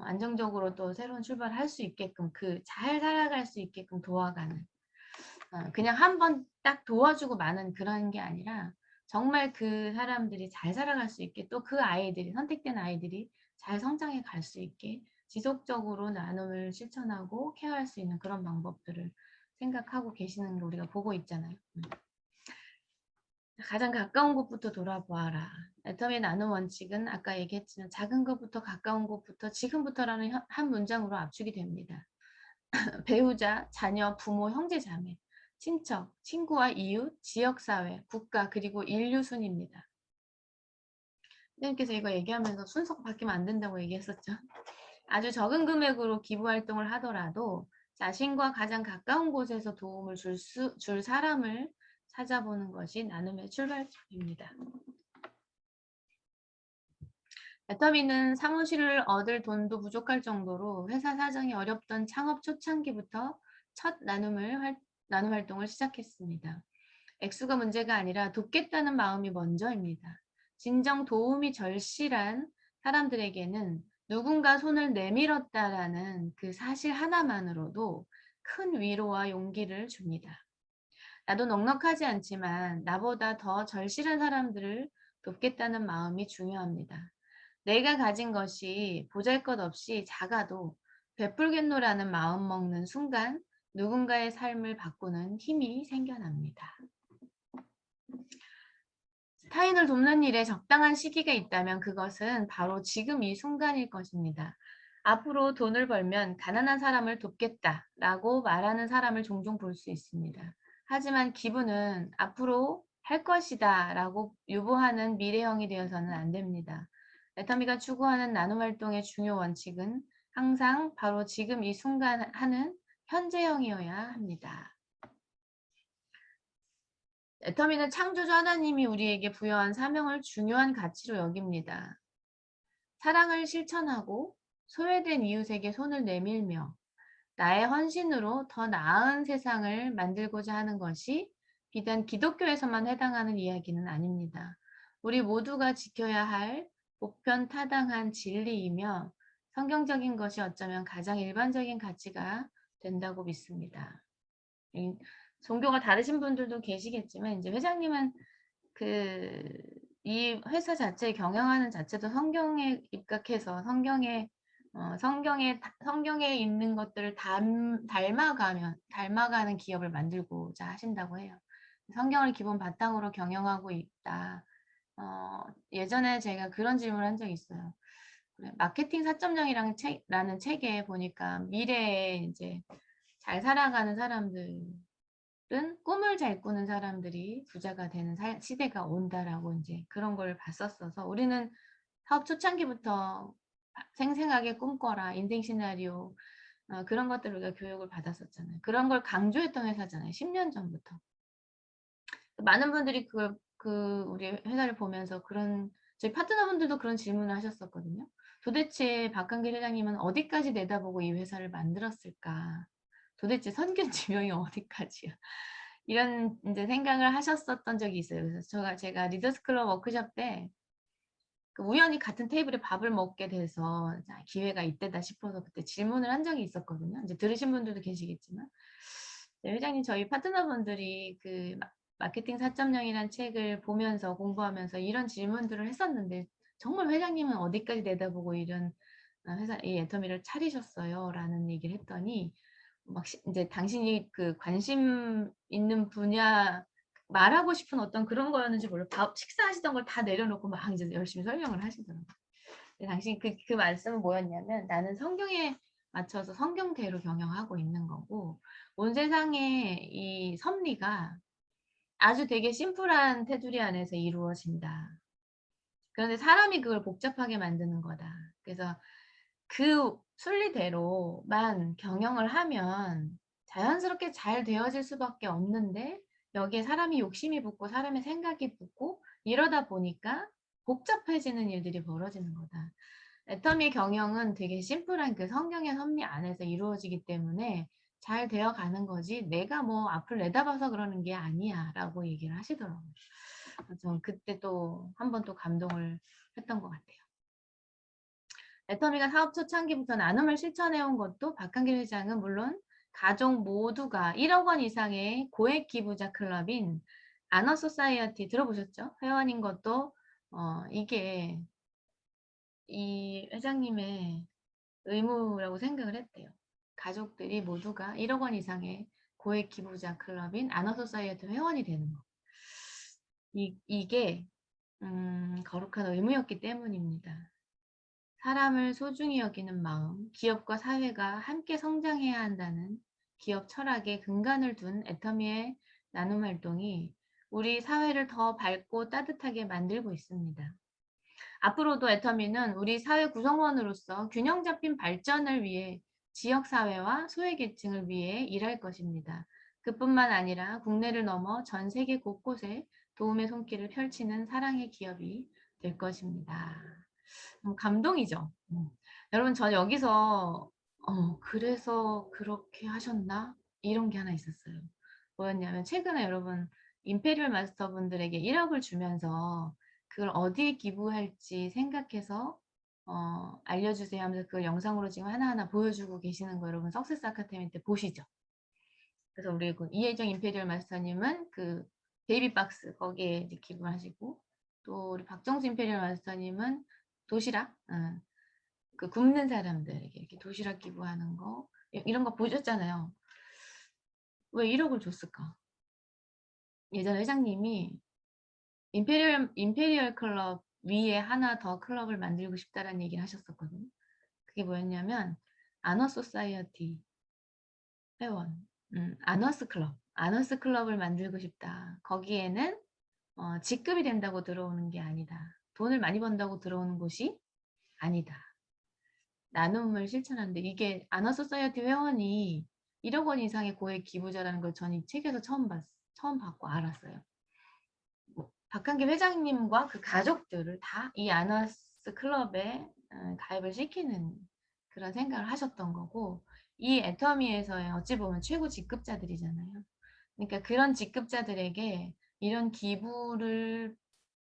안정적으로 또 새로운 출발을 할 수 있게끔 잘 살아갈 수 있게끔 도와가는 그냥 한 번 딱 도와주고 마는 그런 게 아니라 정말 그 사람들이 잘 살아갈 수 있게 또 그 아이들이 선택된 아이들이 잘 성장해 갈 수 있게 지속적으로 나눔을 실천하고 케어할 수 있는 그런 방법들을 생각하고 계시는 걸 우리가 보고 있잖아요. 가장 가까운 곳부터 돌아보아라. 애터미 나눔 원칙은 아까 얘기했지만 작은 것부터 가까운 곳부터 지금부터라는 한 문장으로 압축이 됩니다. 배우자, 자녀, 부모, 형제, 자매, 친척, 친구와 이웃, 지역사회, 국가, 그리고 인류 순입니다. 선생님께서 이거 얘기하면서 순서가 바뀌면 안 된다고 얘기했었죠. 아주 적은 금액으로 기부활동을 하더라도 자신과 가장 가까운 곳에서 도움을 줄 사람을 찾아보는 것이 나눔의 출발점입니다. 애터미는 사무실을 얻을 돈도 부족할 정도로 회사 사정이 어렵던 창업 초창기부터 첫 나눔 활동을 시작했습니다. 액수가 문제가 아니라 돕겠다는 마음이 먼저입니다. 진정 도움이 절실한 사람들에게는 누군가 손을 내밀었다라는 그 사실 하나만으로도 큰 위로와 용기를 줍니다. 나도 넉넉하지 않지만 나보다 더 절실한 사람들을 돕겠다는 마음이 중요합니다. 내가 가진 것이 보잘것없이 작아도 베풀겠노라는 마음 먹는 순간 누군가의 삶을 바꾸는 힘이 생겨납니다. 타인을 돕는 일에 적당한 시기가 있다면 그것은 바로 지금 이 순간일 것입니다. 앞으로 돈을 벌면 가난한 사람을 돕겠다라고 말하는 사람을 종종 볼 수 있습니다. 하지만 기부는 앞으로 할 것이다 라고 유보하는 미래형이 되어서는 안 됩니다. 애터미가 추구하는 나눔 활동의 중요 원칙은 항상 바로 지금 이 순간 하는 현재형이어야 합니다. 애터미는 창조주 하나님이 우리에게 부여한 사명을 중요한 가치로 여깁니다. 사랑을 실천하고 소외된 이웃에게 손을 내밀며 나의 헌신으로 더 나은 세상을 만들고자 하는 것이 비단 기독교에서만 해당하는 이야기는 아닙니다. 우리 모두가 지켜야 할 보편타당한 진리이며 성경적인 것이 어쩌면 가장 일반적인 가치가 된다고 믿습니다. 종교가 다르신 분들도 계시겠지만 이제 회장님은 이 회사 자체 경영하는 자체도 성경에 입각해서 성경에 있는 것들을 닮아가는 기업을 만들고자 하신다고 해요. 성경을 기본 바탕으로 경영하고 있다. 예전에 제가 그런 질문을 한 적이 있어요. 마케팅 4.0이라는 책에 보니까 미래에 이제 잘 살아가는 사람들은 꿈을 잘 꾸는 사람들이 부자가 되는 시대가 온다라고 이제 그런 걸 봤었어서 우리는 사업 초창기부터 생생하게 꿈꿔라 인생 시나리오 그런 것들을 우리가 교육을 받았었잖아요. 그런 걸 강조했던 회사잖아요. 10년 전부터. 많은 분들이 우리 회사를 보면서 저희 파트너분들도 그런 질문을 하셨었거든요. 도대체 박한길 회장님은 어디까지 내다보고 이 회사를 만들었을까? 도대체 선균 지명이 어디까지야? 이런 이제 생각을 하셨었던 적이 있어요. 그래서 제가 리더스 클럽 워크숍 때 우연히 같은 테이블에 밥을 먹게 돼서 기회가 이때다 싶어서 그때 질문을 한 적이 있었거든요. 이제 들으신 분들도 계시겠지만 회장님 저희 파트너분들이 마케팅 4.0이라는 책을 보면서 공부하면서 이런 질문들을 했었는데 정말 회장님은 어디까지 내다보고 이런 이 애터미를 차리셨어요? 라는 얘기를 했더니 이제 당신이 관심 있는 분야 말하고 싶은 어떤 그런 거였는지 몰라. 식사하시던 걸 다 내려놓고 막 이제 열심히 설명을 하시더라고요. 근데 당신 그 말씀은 뭐였냐면 나는 성경에 맞춰서 성경대로 경영하고 있는 거고 온 세상의 이 섭리가 아주 되게 심플한 테두리 안에서 이루어진다. 그런데 사람이 그걸 복잡하게 만드는 거다. 그래서 그 순리대로만 경영을 하면 자연스럽게 잘 되어질 수밖에 없는데 여기에 사람이 욕심이 붙고 사람의 생각이 붙고 이러다 보니까 복잡해지는 일들이 벌어지는 거다. 애터미 경영은 되게 심플한 그 성경의 섭리 안에서 이루어지기 때문에 잘 되어 가는 거지 내가 뭐 앞을 내다봐서 그러는 게 아니야 라고 얘기를 하시더라고요. 저는 그때 또 한 번 또 감동을 했던 것 같아요. 애터미가 사업 초창기부터 나눔을 실천해온 것도 박한길 회장은 물론 가족 모두가 1억 원 이상의 고액 기부자 클럽인 아너소사이어티 들어보셨죠? 회원인 것도 이게 이 회장님의 의무라고 생각을 했대요. 가족들이 모두가 1억 원 이상의 고액 기부자 클럽인 아너소사이어티 회원이 되는 거. 이게 거룩한 의무였기 때문입니다. 사람을 소중히 여기는 마음, 기업과 사회가 함께 성장해야 한다는 기업 철학에 근간을 둔 애터미의 나눔 활동이 우리 사회를 더 밝고 따뜻하게 만들고 있습니다. 앞으로도 애터미는 우리 사회 구성원으로서 균형 잡힌 발전을 위해 지역사회와 소외계층을 위해 일할 것입니다. 그뿐만 아니라 국내를 넘어 전 세계 곳곳에 도움의 손길을 펼치는 사랑의 기업이 될 것입니다. 감동이죠. 여러분 저 여기서 그래서 그렇게 하셨나? 이런 게 하나 있었어요. 뭐였냐면 최근에 여러분 임페리얼 마스터분들에게 1억을 주면서 그걸 어디에 기부할지 생각해서 알려주세요 하면서 그걸 영상으로 지금 하나하나 보여주고 계시는 거 여러분 석세스 아카데미 때 보시죠. 그래서 우리 그 이혜정 임페리얼 마스터님은 그 베이비 박스 거기에 이제 기부하시고 또 우리 박정수 임페리얼 마스터님은 도시락 그 굶는 사람들에게 이렇게 도시락 기부하는 거 이런 거 보셨잖아요. 왜 1억을 줬을까? 예전에 회장님이 임페리얼 클럽 위에 하나 더 클럽을 만들고 싶다라는 얘기를 하셨었거든요. 그게 뭐였냐면 아너 소사이어티 회원, 아너스 클럽을 만들고 싶다. 거기에는 직급이 된다고 들어오는 게 아니다. 돈을 많이 번다고 들어오는 곳이 아니다. 나눔을 실천하는데 이게 아너소사이어티 회원이 1억 원 이상의 고액 기부자라는 걸 전 이 책에서 처음 받고 알았어요. 박한길 회장님과 그 가족들을 다 이 아너스 클럽에 가입을 시키는 그런 생각을 하셨던 거고 이 애터미에서의 어찌 보면 최고 직급자들이잖아요. 그러니까 그런 직급자들에게 이런 기부를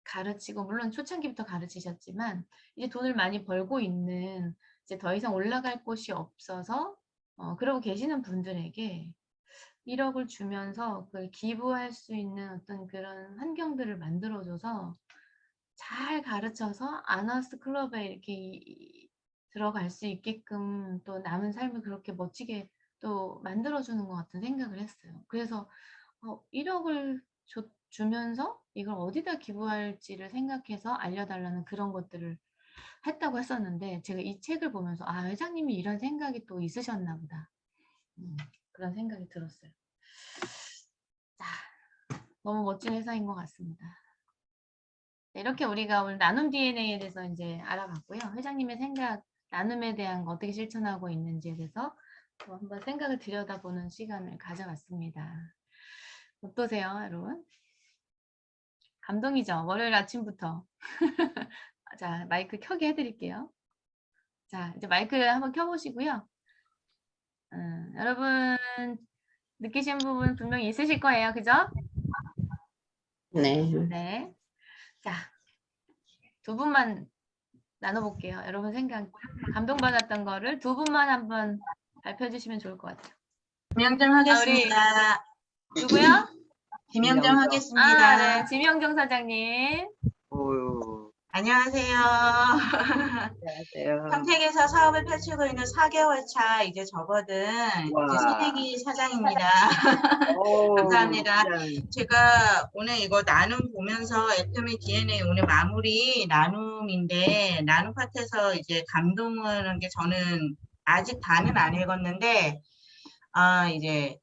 가르치고 물론 초창기부터 가르치셨지만 이제 돈을 많이 벌고 있는 이제 더 이상 올라갈 곳이 없어서 그러고 계시는 분들에게 1억을 주면서 그걸 기부할 수 있는 어떤 그런 환경들을 만들어줘서 잘 가르쳐서 아너스 클럽에 이렇게 들어갈 수 있게끔 또 남은 삶을 그렇게 멋지게 또 만들어주는 것 같은 생각을 했어요. 그래서 1억을 주면서 이걸 어디다 기부할지를 생각해서 알려달라는 그런 것들을 했다고 했었는데 제가 이 책을 보면서 아 회장님이 이런 생각이 또 있으셨나 보다. 그런 생각이 들었어요. 자, 너무 멋진 회사인 것 같습니다. 이렇게 우리가 오늘 나눔 DNA에 대해서 이제 알아봤고요. 회장님의 생각, 나눔에 대한 거 어떻게 실천하고 있는지에 대해서 또 한번 생각을 들여다보는 시간을 가져봤습니다. 어떠세요, 여러분? 감동이죠? 월요일 아침부터. 자, 마이크 켜게 해드릴게요. 자, 이제 마이크 한번 켜보시고요. 여러분 느끼신 부분 분명히 있으실 거예요. 그죠? 네. 네. 자, 두 분만 나눠볼게요. 여러분 생각, 감동받았던 거를 두 분만 한번 발표해 주시면 좋을 것 같아요. 김영정 하겠습니다. 누구요? 김영정 하겠습니다. 네, 지명정 사장님. 안녕하세요. 안녕하세요. 평택에서 사업을 펼치고 있는 4개월 차 이제 접어든 이제 새내기 사장입니다. 감사합니다. 제가 오늘 이거 나눔 보면서 애터미 DNA 오늘 마무리 나눔인데 나눔 파트에서 이제 감동을 한 게 저는 아직 다는 안 읽었는데 이제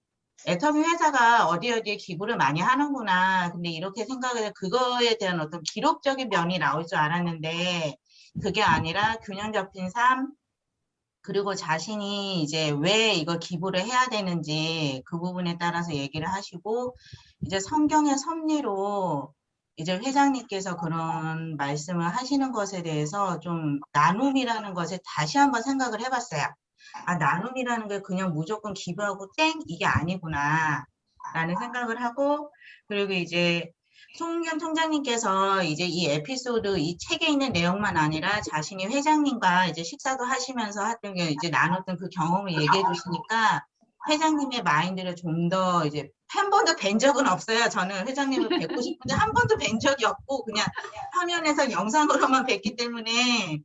애터미 회사가 어디에 기부를 많이 하는구나. 근데 이렇게 생각을 그거에 대한 어떤 기록적인 면이 나올 줄 알았는데 그게 아니라 균형 잡힌 삶 그리고 자신이 이제 왜 이걸 기부를 해야 되는지 그 부분에 따라서 얘기를 하시고 이제 성경의 섭리로 이제 회장님께서 그런 말씀을 하시는 것에 대해서 좀 나눔이라는 것에 다시 한번 생각을 해봤어요. 나눔이라는 게 그냥 무조건 기부하고 땡 이게 아니구나 라는 생각을 하고 그리고 이제 송은경 총장님께서 이제 이 에피소드 이 책에 있는 내용만 아니라 자신이 회장님과 이제 식사도 하시면서 했던 게 이제 나눴던 그 경험을 얘기해 주시니까 회장님의 마인드를 좀 더 이제 한 번도 뵌 적은 없어요. 저는 회장님을 뵙고 싶은데 한 번도 뵌 적이 없고 그냥 화면에서 영상으로만 뵙기 때문에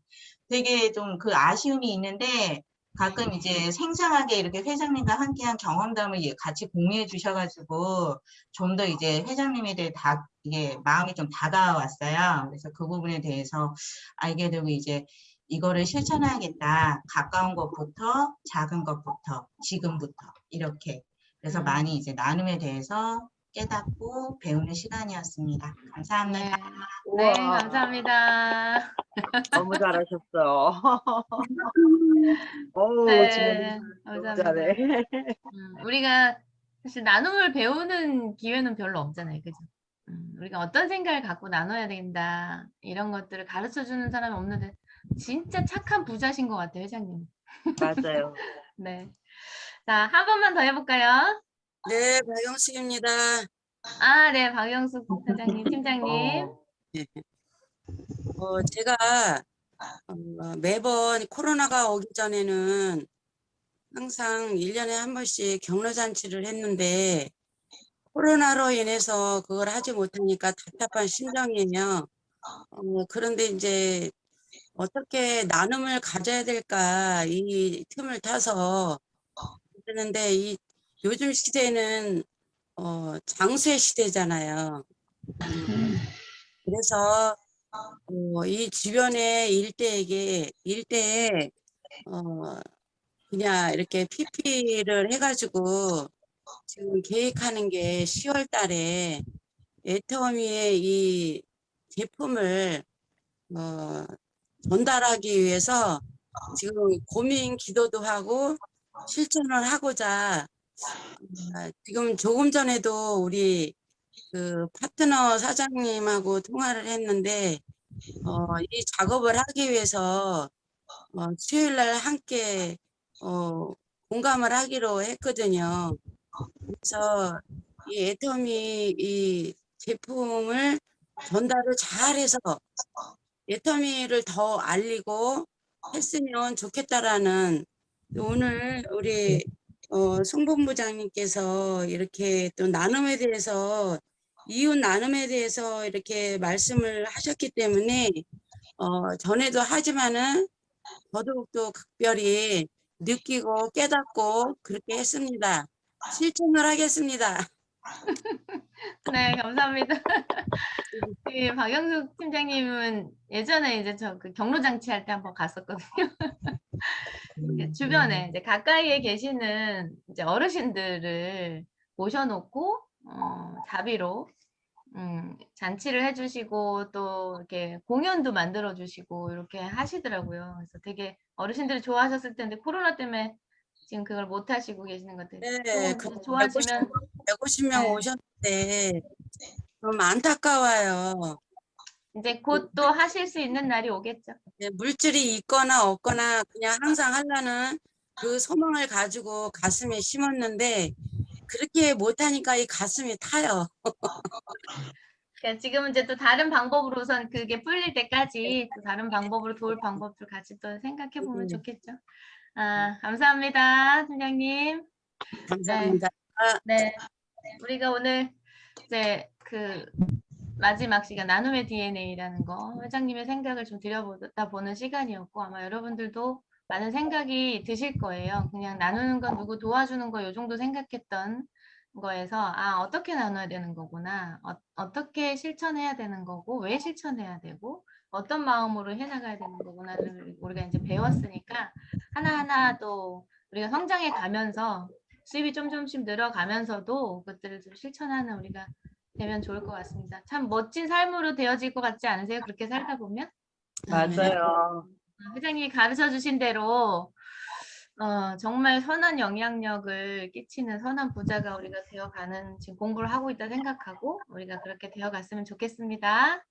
되게 좀 그 아쉬움이 있는데 가끔 이제 생생하게 이렇게 회장님과 함께한 경험담을 같이 공유해 주셔가지고 좀 더 이제 회장님에 대해 이게 마음이 좀 다가왔어요. 그래서 그 부분에 대해서 알게 되고 이제 이거를 실천해야겠다. 가까운 것부터 작은 것부터 지금부터 이렇게 그래서 많이 이제 나눔에 대해서 깨닫고 배우는 시간이었습니다. 감사합니다. 네, 감사합니다. 너무 잘하셨어. 어우, 네, 너무 감사합니다. 잘해. 우리가 사실 나눔을 배우는 기회는 별로 없잖아요. 그죠? 우리가 어떤 생각을 갖고 나눠야 된다. 이런 것들을 가르쳐 주는 사람이 없는데 진짜 착한 부자신 것 같아요, 회장님. 맞아요. 네. 자, 한 번만 더 해볼까요? 네, 박영숙입니다. 네, 박영숙 사장님, 팀장님. 제가 매번 코로나가 오기 전에는 항상 1년에 한 번씩 격려잔치를 했는데 코로나로 인해서 그걸 하지 못하니까 답답한 심정이에요. 그런데 이제 어떻게 나눔을 가져야 될까 이 틈을 타서 그러는데 이 요즘 시대는 장수의 시대잖아요. 그래서 이 주변의 일대에 그냥 이렇게 PP를 해가지고 지금 계획하는 게 10월 달에 애터미의 이 제품을 전달하기 위해서 지금 고민 기도도 하고 실천을 하고자 지금 조금 전에도 우리 그 파트너 사장님하고 통화를 했는데 이 작업을 하기 위해서 수요일 날 함께 공감을 하기로 했거든요. 그래서 이 애터미 이 제품을 전달을 잘해서 애터미를 더 알리고 했으면 좋겠다라는 오늘 우리 송본부장님께서 이렇게 또 나눔에 대해서 이웃 나눔에 대해서 이렇게 말씀을 하셨기 때문에 전에도 하지만은 더더욱더 각별히 느끼고 깨닫고 그렇게 했습니다. 실천을 하겠습니다. 네, 감사합니다. 그 박영숙 팀장님은 예전에 이제 저 그 경로장치 할 때 한번 갔었거든요. 주변에 이제 가까이에 계시는 이제 어르신들을 모셔놓고 자비로 잔치를 해주시고 또 이렇게 공연도 만들어 주시고 이렇게 하시더라고요. 그래서 되게 어르신들이 좋아하셨을 텐데 코로나 때문에 지금 그걸 못 하시고 계시는 것 같아요. 네, 또 좋아지면 150명 네. 오셨는데 좀 안타까워요. 이제 곧 또 하실 수 있는 날이 오겠죠. 네, 물질이 있거나 없거나 그냥 항상 하려는 그 소망을 가지고 가슴에 심었는데 그렇게 못하니까 이 가슴이 타요. 그러니까 지금은 이제 또 다른 방법으로선 그게 풀릴 때까지 또 다른 방법으로 도울 방법들 같이 또 생각해 보면 좋겠죠. 감사합니다, 팀장님. 감사합니다. 네, 우리가 오늘 이제 그 마지막 시간 나눔의 DNA라는 거 회장님의 생각을 좀 들여보다 보는 시간이었고 아마 여러분들도 많은 생각이 드실 거예요. 그냥 나누는 건 누구 도와주는 거 요 정도 생각했던 거에서 아 어떻게 나눠야 되는 거구나. 어떻게 실천해야 되는 거고 왜 실천해야 되고 어떤 마음으로 해나가야 되는 거구나를 우리가 이제 배웠으니까 하나하나 또 우리가 성장해 가면서 수입이 좀씩 늘어가면서도 그것들을 좀 실천하는 우리가 되면 좋을 것 같습니다. 참 멋진 삶으로 되어질 것 같지 않으세요? 그렇게 살다 보면? 맞아요. 회장님이 가르쳐 주신 대로 정말 선한 영향력을 끼치는 선한 부자가 우리가 되어가는 지금 공부를 하고 있다 생각하고 우리가 그렇게 되어갔으면 좋겠습니다.